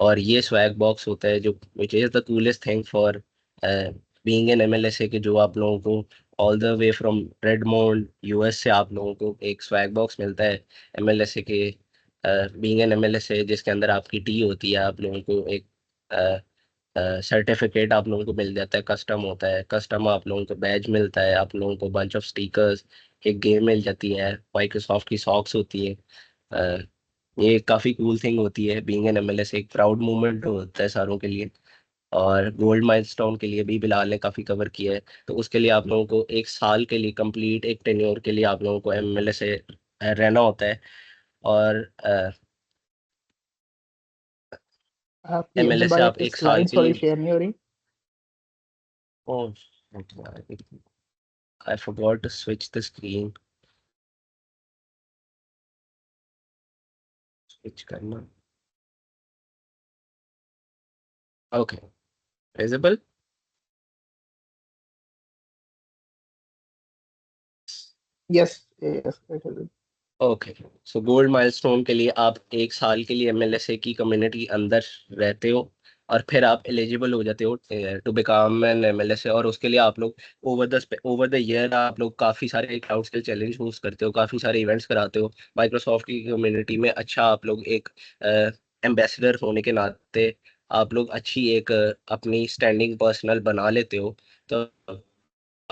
A: और ये स्वैग बॉक्स होता है जो which is the coolest thing for being an MLSA के, जो आप लोगों को all the way from Redmond US से आप लोगों को एक स्वैग बॉक्स मिलता है एमएलएसए के। बीइंग एन एमएलएसए जिसके अंदर आपकी टी होती है, आप लोगों को एक सर्टिफिकेट आप लोगों को मिल जाता है, कस्टम होता है, कस्टम आप लोगों को बैज मिलता है, आप लोगों को बंच ऑफ स्टिकर्स, एक गेम मिल जाती है, माइक्रोसॉफ्ट की सॉक्स होती है। अ, ये काफ़ी कूल थिंग होती है। बीइंग एन एमएलएस एक प्राउड मोमेंट होता है सारों के लिए। और गोल्ड माइलस्टोन के लिए भी बिलाल ने काफ़ी कवर किया है, तो उसके लिए आप लोगों को एक साल के लिए कंप्लीट एक टेन्योर के लिए आप लोगों को एमएलएस से रहना होता है। और
B: आपकी अब्दुल
A: एमएलएस से
B: भाई
A: आप
B: आपकी
A: एक साल
B: स्लाइड
A: के
B: थोड़ी
A: लिए
B: शेयर नहीं हो रही।
A: Oh I forgot to switch the screen, switch करना। Okay, visible.
B: Yes, yes,
A: okay, so gold milestone के लिए आप एक साल के लिए एमएलएसए की कम्युनिटी अंदर रहते हो और फिर आप एलिजिबल हो जाते हो टू बिकम एन एमएलएसए। और उसके लिए आप लोग ओवर द ईयर आप लोग काफ़ी सारे क्लाउड स्किल चैलेंज होस्ट करते हो, काफ़ी सारे इवेंट्स कराते हो माइक्रोसॉफ्ट की कम्युनिटी में। अच्छा, आप लोग एक एम्बेसडर होने के नाते आप लोग अच्छी एक अपनी स्टैंडिंग पर्सनल बना लेते हो, तो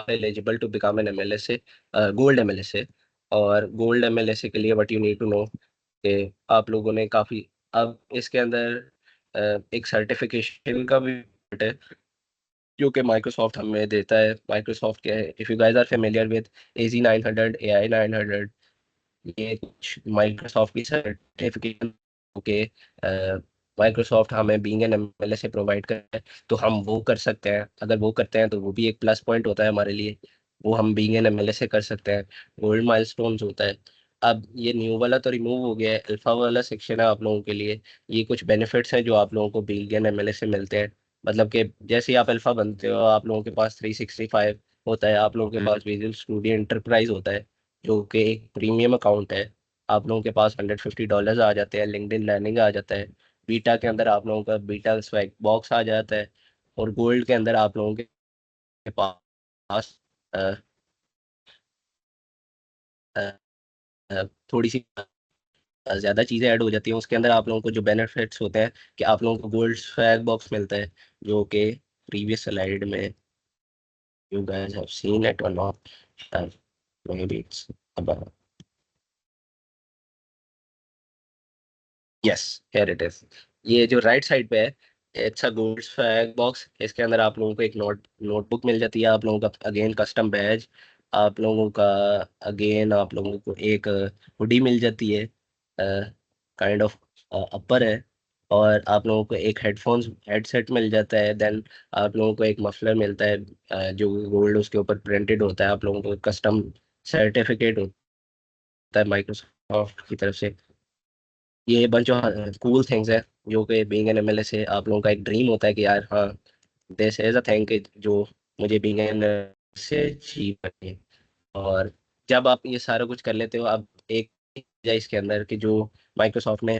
A: eligible to become an MLSA, gold MLSA. और गोल्ड एमएलएसए के लिए what you need to know कि आप लोगों ने काफ़ी अब इसके अंदर एक सर्टिफिकेशन का भी है जो कि माइक्रोसॉफ्ट हमें देता है। माइक्रोसॉफ्ट क्या है, if you guys are familiar with AZ900, AI900, ये कुछ माइक्रोसॉफ्ट की सर्टिफिकेशन के माइक्रोसॉफ्ट हमें बीइंग एन एमएलए से प्रोवाइड करता है, तो हम वो कर सकते हैं। अगर वो करते हैं तो वो भी एक प्लस पॉइंट होता है हमारे लिए, वो हम बीइंग एन एमएलए से कर सकते हैं। गोल्ड माइलस्टोन्स होता है। अब ये न्यू वाला तो रिमूव हो गया है, अल्फा वाला सेक्शन है आप लोगों के लिए। ये कुछ बेनिफिट्स हैं जो आप लोगों को बिलियन एमएलए से मिलते हैं। मतलब कि जैसे ही आप अल्फा बनते हो आप लोगों के पास 365 होता है, आप लोगों के पास विजुअल स्टूडियो इंटरप्राइज होता है जो कि एक प्रीमियम अकाउंट है। आप लोगों के पास $150 आ जाते हैं, लिंक्डइन लर्निंग आ जाता है, बीटा के अंदर आप लोगों का बीटा स्वैग बॉक्स आ जाता है, और गोल्ड के अंदर आप लोगों के पास अ, अ, थोड़ी सी ज़्यादा चीज़ें ऐड हो जाती हैं। उसके अंदर आप लोगों को जो बेनिफिट्स होते हैं कि आप लोगों को गोल्ड स्वैग बॉक्स मिलता है, जो कि प्रीवियस स्लाइड में you guys have seen it और not, maybe it's about, yes here it is. ये जो राइट साइड पे है, it's a gold swag box. इसके अंदर आप लोगों को एक नोटबुक मिल जाती है, आप लोगों का अगेन कस्टम बैज, आप लोगों का अगेन आप लोगों को एक हुडी मिल जाती है, काइंड ऑफ अपर है, और आप लोगों को एक हेडफोन्स हेडसेट मिल जाता है। देन आप लोगों को एक मफलर मिलता है जो गोल्ड उसके ऊपर प्रिंटेड होता है। आप लोगों को कस्टम सर्टिफिकेट होता है माइक्रोसॉफ्ट की तरफ से। ये बंच ऑफ कूल थिंग्स है जो कि बीइंग एन एमएलए से आप लोगों का एक ड्रीम होता है कि यार हाँ, दिस इज अ थिंग जो मुझे बीइंग एन से अचीव करनी है। और जब आप ये सारा कुछ कर लेते हो, अब एक चीज़ है इसके अंदर कि जो माइक्रोसॉफ्ट ने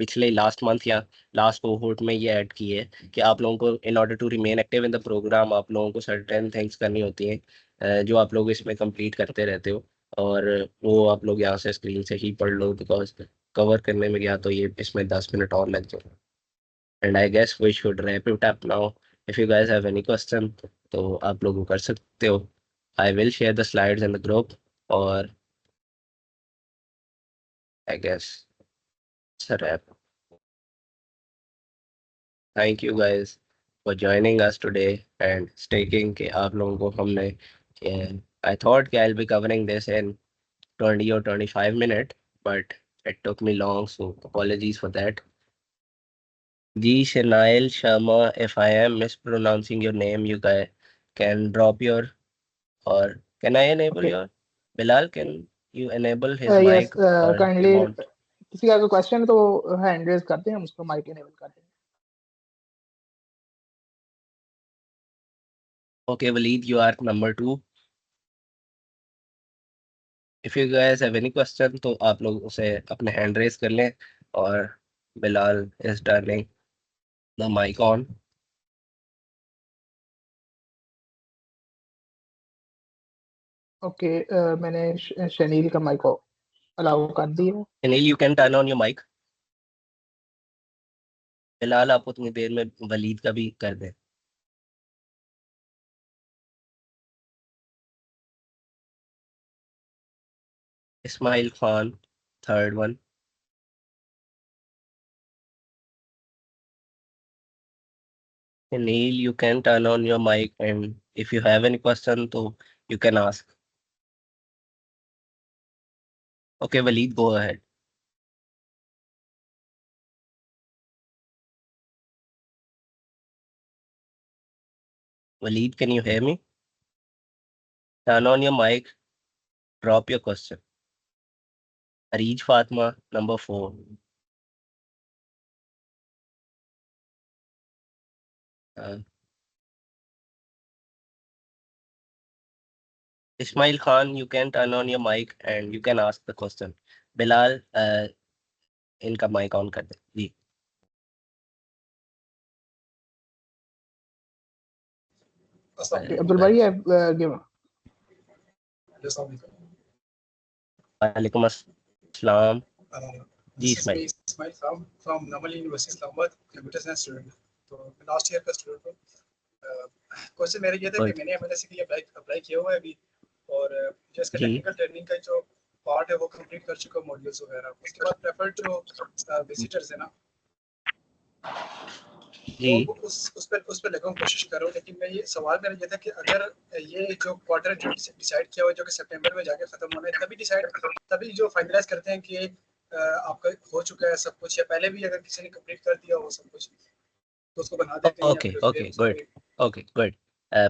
A: पिछले लास्ट मंथ या लास्ट कोहोर्ट में ये ऐड की है कि आप लोगों को in order to remain active in the program आप लोगों को सर्टेन थिंग्स करनी होती हैं, जो आप लोग इसमें कंप्लीट करते रहते हो। और वो आप लोग यहाँ से स्क्रीन से ही पढ़ लो, बिकॉज कवर करने में गया तो ये इसमें 10 मिनट और लग जाए। And I guess we should wrap it up now. If you guys have any question तो आप लोग वो कर सकते हो। I will share the slides in the group, और I guess it's a wrap. Thank you guys for joining us today and stating कि आप लोगों को हमने I thought कि I'll be covering this in 20 or 25 minutes, but it took me long, so apologies for that. G. Shanail Sharma, if I am mispronouncing your name, you guys can drop your, or can I enable
B: Okay.
A: your, Bilal, can you enable his
B: yes
A: mic, or you
B: kindly
A: want?
B: किसी का कोई क्वेश्चन है तो हैंड रेज करते हैं, हम उसको माइक इनेबल कर देंगे.
A: Okay, Waleed, you are number 2. If you guys have any question तो आप लोग उसे अपने हैंड रेस कर लें, और Bilal is turning the mic on.
B: Okay, मैंने शनील का माइक अलाउ कर दिया.
A: Anil you can turn on your mic. Bilal आप उतनी देर में वलीद का भी कर दें। Ismail Khan, third one. Anil you can turn on your mic, and if you have any question तो you can ask. Okay Waleed, go ahead. Waleed, can you hear me? Turn on your mic, drop your question. Areej Fatima, number 4। Ismail Khan, you can turn on your mic and you can ask the question. Bilal, इनका माइक ऑन कर दे जी।
B: ओके, अब्दुल भाई गिव.
A: वालेकुम अस्सलाम जी।
C: This is me,
A: Ismail,
C: Ismail from Namal University, Islamabad, computer science student. तो लास्ट ईयर का स्टूडेंट हूँ. क्वेश्चन मेरा ये था कि
A: गुड
C: मैंने एमएलएससी के लिए अप्लाई किया हुआ है अभी, और जो इसका
A: जी
C: टेक्निकल ट्रेनिंग का जो पार्ट है वो कंप्लीट कर चुका हूँ, मॉड्यूल्स वगैरह. उसके बाद प्रेफर्ड जो विजिटर्स है ना,
A: जी।
C: तो उस पर लगा हूँ, कोशिश कर रहा हूँ. लेकिन मैं ये सवाल मेरा ये था कि अगर ये जो क्वार्टर जो डिसाइड किया हुआ है जो कि सितंबर में जाके खत्म होना है, तभी जो फाइनलाइज करते हैं कि आपका हो चुका है सब कुछ, या पहले भी अगर किसी ने कंप्लीट कर दिया हो सब कुछ तो उसको बना देते हैं, या
A: ओके
C: फिर
A: ओके
C: उसको
A: good, okay good.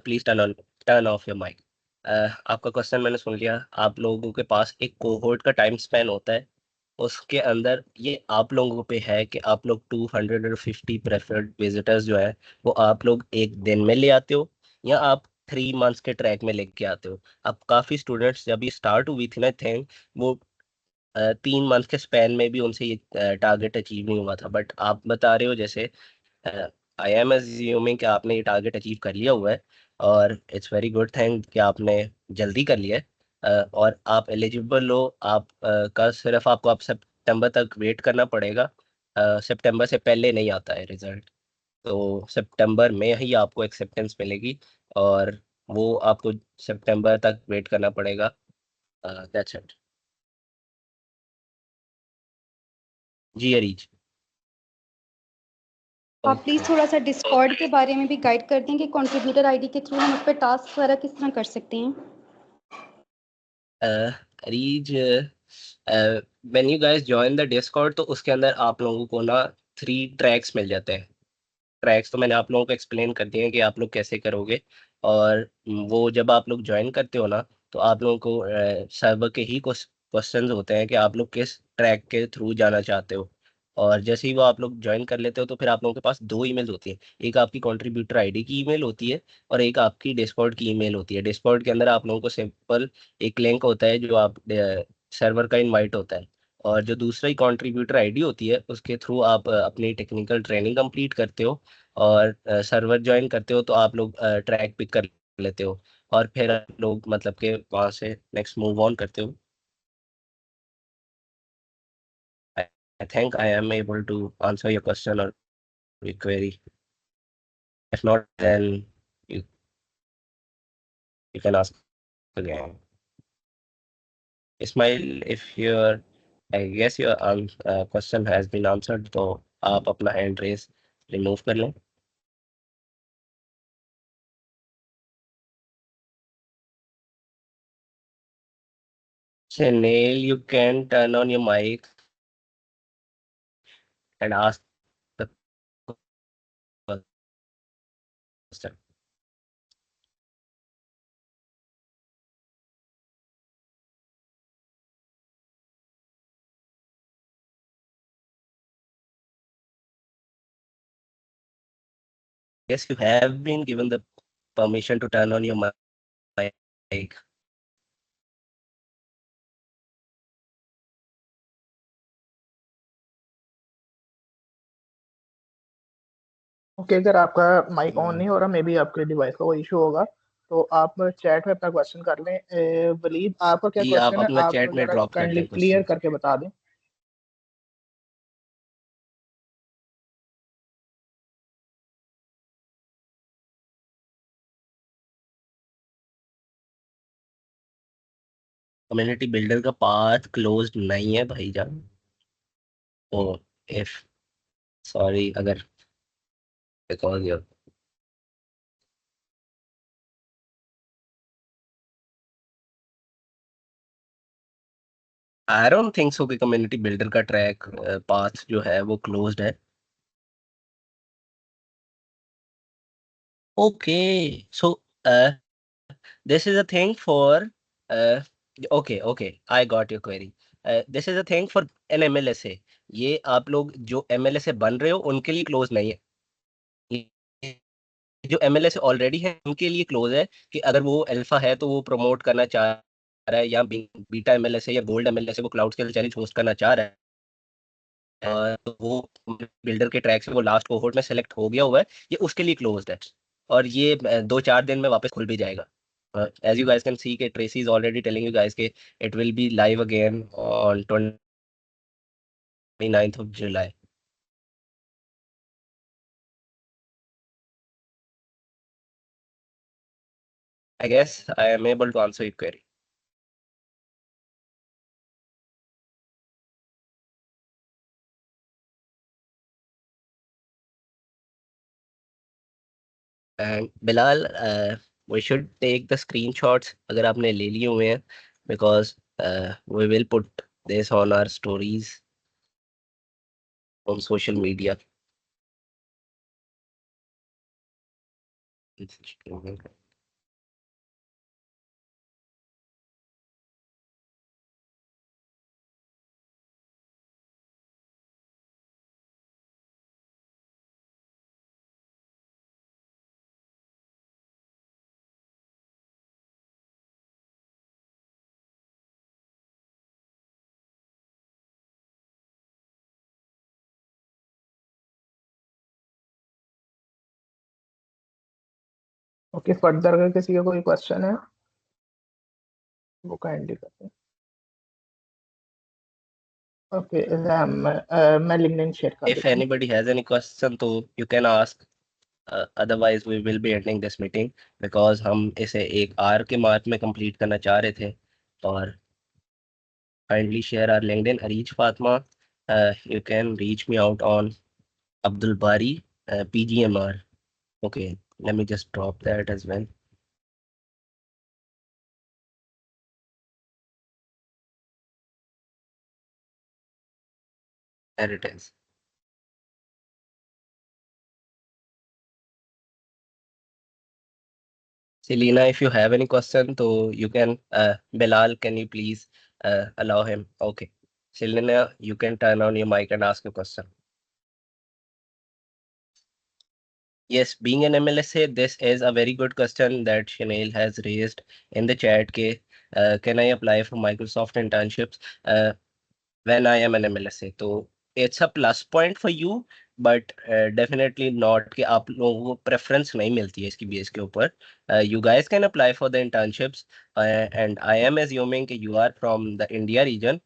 A: Please turn off your mic. आपका क्वेश्चन मैंने सुन लिया। आप लोगों के पास एक कोहोर्ट का टाइम स्पैन होता है, उसके अंदर ये आप लोगों पे है कि आप लोग 250 प्रेफर्ड विजिटर्स जो है वो आप लोग एक दिन में ले आते हो या आप 3 मंथ्स के ट्रैक में लेके आते हो। अब काफी स्टूडेंट्स जब ये स्टार्ट हुई थी ना थिंग, वो 3 मंथ के स्पैन में भी उनसे ये टारगेट अचीव नहीं हुआ था, बट आप बता रहे हो जैसे आई एम एज्यूमिंग कि आपने ये टारगेट अचीव कर लिया हुआ है, और इट्स वेरी गुड थिंग कि आपने जल्दी कर लिया है। और आप एलिजिबल हो। आप का सिर्फ आपको आप सितंबर तक वेट करना पड़ेगा। सितंबर से पहले नहीं आता है रिजल्ट, तो सितंबर में ही आपको एक्सेप्टेंस मिलेगी, और वो आपको सितंबर तक वेट करना पड़ेगा। That's it. जी अरीज।
D: आप प्लीज़ थोड़ा सा डिस्कॉर्ड के बारे में भी गाइड कर दें कि कंट्रीब्यूटर आईडी के थ्रू हम उस पर टास्क वगैरह किस तरह कर सकते हैं।
A: Areej, when you guys join the Discord तो उसके अंदर आप लोगों को ना 3 ट्रैक्स मिल जाते हैं। ट्रैक्स तो मैंने आप लोगों को एक्सप्लेन कर दिए हैं कि आप लोग कैसे करोगे। और वो जब आप लोग ज्वाइन करते हो ना, तो आप लोगों को सर्वर के ही कुछ क्वेश्चंस होते हैं कि आप लोग किस ट्रैक के थ्रू जाना चाहते हो। और जैसे ही वो आप लोग ज्वाइन कर लेते हो तो फिर आप लोगों के पास 2 ईमेल्स होती हैं। एक आपकी कंट्रीब्यूटर आईडी की ईमेल होती है, और एक आपकी डिस्कॉर्ड की ईमेल होती है। डिस्कॉर्ड के अंदर आप लोगों को सिंपल एक लिंक होता है जो आप सर्वर का इनवाइट होता है, और जो दूसरा ही कंट्रीब्यूटर आईडी होती है उसके थ्रू आप अपनी टेक्निकल ट्रेनिंग कंप्लीट करते हो, और सर्वर ज्वाइन करते हो, तो आप लोग ट्रैक पिक कर लेते हो, और फिर आप लोग मतलब कि वहाँ से नेक्स्ट मूव ऑन करते हो। I think I am able to answer your question or your query. If not, then you, you can ask again. Ismail, if your I guess your question has been answered, तो आप अपना hand raise remove कर लें। Neil, you can turn on your mic and ask the question. Yes, you have been given the permission to turn on your mic.
B: Okay, अगर आपका माइक ऑन नहीं हो रहा, मे बी आपके डिवाइस का कोई इशू होगा, तो आप चैट में अपना क्वेश्चन कर लें। वलीद, आपका क्या
A: जी, आप
B: क्वेश्चन है?
A: अपना
B: आप
A: चैट में
B: जरा
A: ड्रॉप कर
B: काइंडली
A: दें
B: क्लियर
A: क्वेश्चन।
B: करके बता दें।
A: कम्युनिटी बिल्डर का पाथ क्लोज्ड नहीं है भाईजान। ओ, इफ सॉरी अगर because your I don't think so कि कम्युनिटी बिल्डर का ट्रैक पाथ जो है वो क्लोज्ड है। Okay, so this is a thing for okay okay, I got your query. This is a thing for an MLSA. ये आप लोग जो एमएलएसए बन रहे हो उनके लिए क्लोज नहीं है। ये जो एमएलएस ऑलरेडी है उनके लिए क्लोज है, कि अगर वो अल्फा है तो वो प्रमोट करना चाह रहा है, या बीटा एमएलएस है या गोल्ड एमएलएस है, वो क्लाउड स्केल चैलेंज होस्ट करना चाह रहा है, तो वो बिल्डर के ट्रैक से वो लास्ट कोहोर्ट में सेलेक्ट हो गया हुआ है, ये उसके लिए क्लोज्ड है। और ये 2-4 दिन में वापस खुल भी जाएगा। As you guys can see के Tracy is already telling you guys के it will be live again on 29th of July. I guess I am able to answer your query. And Bilal, we should take the screenshots अगर आपने ले लिए हुए हैं, because we will put this on our stories on social media.
B: Okay, further अगर किसी का कोई क्वेश्चन है वो काइंडली करते हैं। ओके, मैं लिंक्डइन शेयर कर
A: If
B: देता हूँ।
A: anybody has any question तो you can ask. Otherwise we will be ending this meeting because हम इसे 1 hour के मार्क में कंप्लीट करना चाह रहे थे। और kindly share our LinkedIn. Arij Fatma, you can reach me out on Abdul Bari PGMR. Okay, let me just drop that as well. There it is. Selena, if you have any question, so you can, Bilal, can you please allow him? Okay. Selena, you can turn on your mic and ask a question. Yes, being an MLSA, this is a very good question that Chanel has raised in the chat. Can I apply for Microsoft internships when I am an MLSA? So it's a plus point for you, but definitely not कि आप लोगों को preference नहीं मिलती है इसकी बेस के ऊपर. You guys can apply for the internships, and I am assuming कि you are from the India region.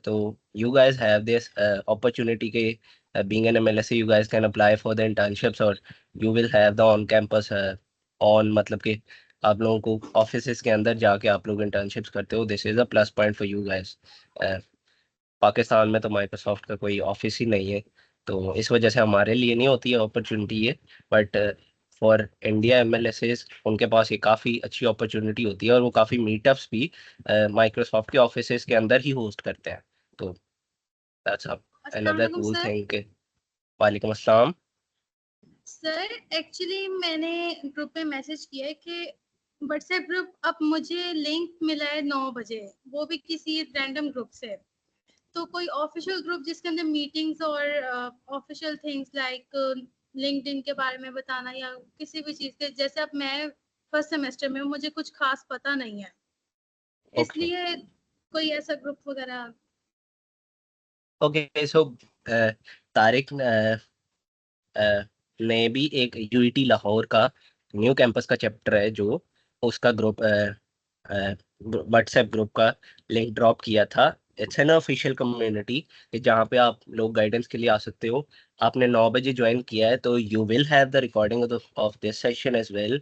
A: So you guys have this opportunity कि being an MLSA, you guys can apply for the internships or you will have the on campus on मतलब कि आप लोगों को ऑफिस के अंदर जाके आप लोग इंटर्नशिप्स करते हो. This is a plus point for you guys. Pakistan में तो माइक्रोसॉफ्ट का कोई ऑफिस ही नहीं है, तो इस वजह से हमारे लिए नहीं होती है अपॉर्चुनिटी ये. बट फॉर इंडिया एमएलएसएस उनके पास ये काफ़ी अच्छी अपॉर्चुनिटी होती है और वो काफ़ी मीटअप्स भी माइक्रोसॉफ्ट के ऑफिस के अंदर ही होस्ट करते हैं. तो दैट्स अनदर कूल थिंग. वालेकुम अस्सलाम.
E: सर एक्चुअली मैंने ग्रुप में मैसेज किया है कि व्हाट्सएप ग्रुप अब मुझे लिंक मिला है 9 बजे, वो भी किसी रैंडम ग्रुप से. तो कोई ऑफिशियल ग्रुप जिसके अंदर मीटिंग्स और ऑफिशियल थिंग्स लाइक लिंक्डइन के बारे में बताना या किसी भी चीज के, जैसे अब मैं फर्स्ट सेमेस्टर में हूँ, मुझे कुछ खास पता नहीं है, इसलिए कोई ऐसा ग्रुप वगैरह.
A: ओके, सो तारिक ने भी एक यूईटी लाहौर का न्यू कैंपस का चैप्टर है जो उसका ग्रुप व्हाट्सएप ग्रुप का लिंक ड्रॉप किया था. इट्स एन ऑफिशियल कम्युनिटी जहाँ पे आप लोग गाइडेंस के लिए आ सकते हो. आपने 9 बजे ज्वाइन किया है तो you will have the recording of this session as well.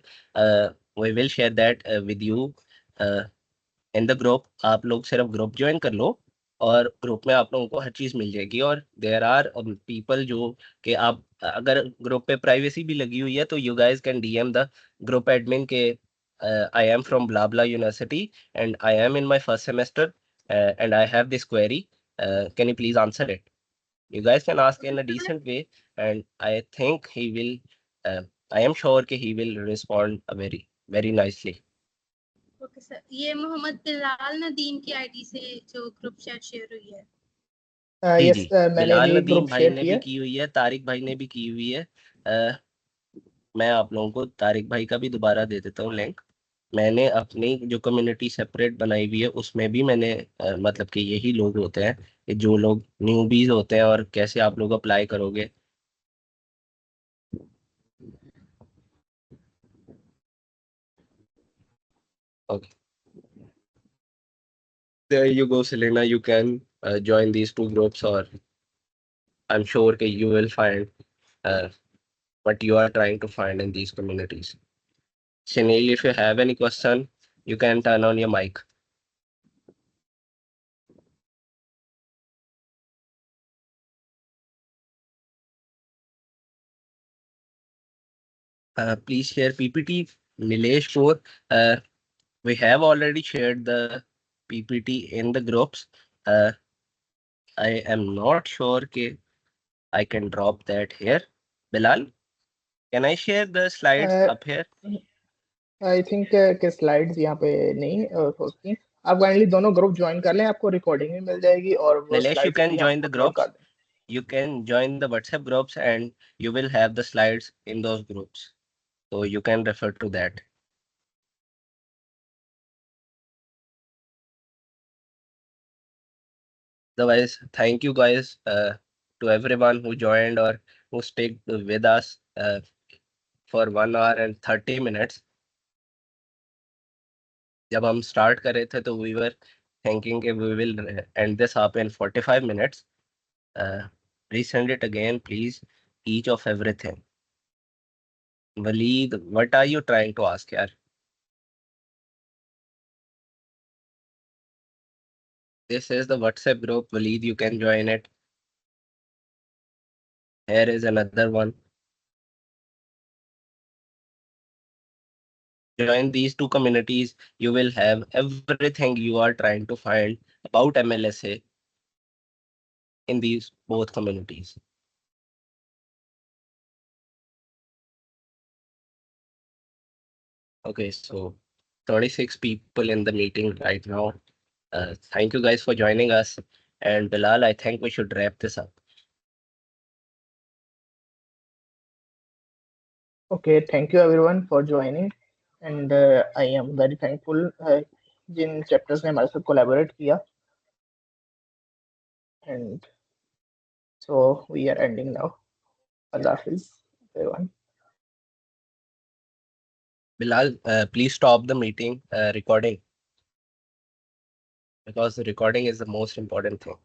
A: We will share that with you in the group. आप लोग सिर्फ ग्रुप ज्वाइन कर लो और ग्रुप में आप लोगों को हर चीज़ मिल जाएगी. और देयर आर पीपल जो कि आप अगर ग्रुप पे प्राइवेसी भी लगी हुई है तो you guys can DM the group admin के I am from blah university and I am in my first semester and I have this query, can you please answer it. You guys can ask in a decent way, and I think he will. I am sure कि he will respond very very nicely.
E: Okay sir, ये मोहम्मद बिलाल नदीम की आईडी से जो ग्रुप चैट शेयर हुई है.
A: जी
B: यस,
A: जी,
B: मैंने
A: बिलाल
B: भी
A: नदीम
B: ग्रुप
A: भाई
B: शेयर
A: ने
B: किया
A: भी
B: है.
A: की हुई है, तारिक भाई ने भी की हुई है. मैं आप लोगों को तारिक भाई का भी दोबारा दे देता हूँ लिंक. मैंने अपनी जो कम्युनिटी सेपरेट बनाई हुई है उसमें भी मैंने मतलब कि यही लोग होते हैं कि जो लोग न्यूबीज होते हैं और कैसे आप लोग अप्लाई करोगे. Okay, there you go Selena, you can join these two groups or I'm sure that you will find uh, what you are trying to find in these communities. Sunil, if you have any question, you can turn on your mic. Please share PPT. Nilesh Kaur, we have already shared the PPT in the groups. I am not sure that I can drop that here. Bilal, can I share the slides up here?
B: I think के स्लाइड्स यहाँ पे नहीं होती. आप काइंडली दोनों ग्रुप ज्वाइन कर लें, आपको रिकॉर्डिंग भी मिल जाएगी और वो
A: Nilesh, you
B: स्लाइड्स
A: can
B: भी
A: join
B: हम
A: the
B: अपलोड
A: groups.
B: कर दें.
A: You can join the WhatsApp groups and you will have the slides in those groups. So you can refer to that. Otherwise, thank you guys to everyone who joined or who stayed with us for 1 hour and 30 minutes. जब हम स्टार्ट कर रहे थे तो वी वर थिंकिंग कि we will end this up in 45 minutes. Resend it again, please. Each of everything. Waleed, what are you trying to ask, yaar? This is the WhatsApp group, Waleed. You can join it. Here is another one. Join these two communities. You will have everything you are trying to find about MLSA in these both communities. Okay, so 36 people in the meeting right now. Thank you guys for joining us. And Bilal, I think we should wrap this up.
B: Okay, thank you everyone for joining, and I am very thankful जिन chapters ने हमारे साथ collaborate किया, and so we are ending now. Allah Hafiz, everyone.
A: Bilal, please stop the meeting recording because the recording is the most important thing.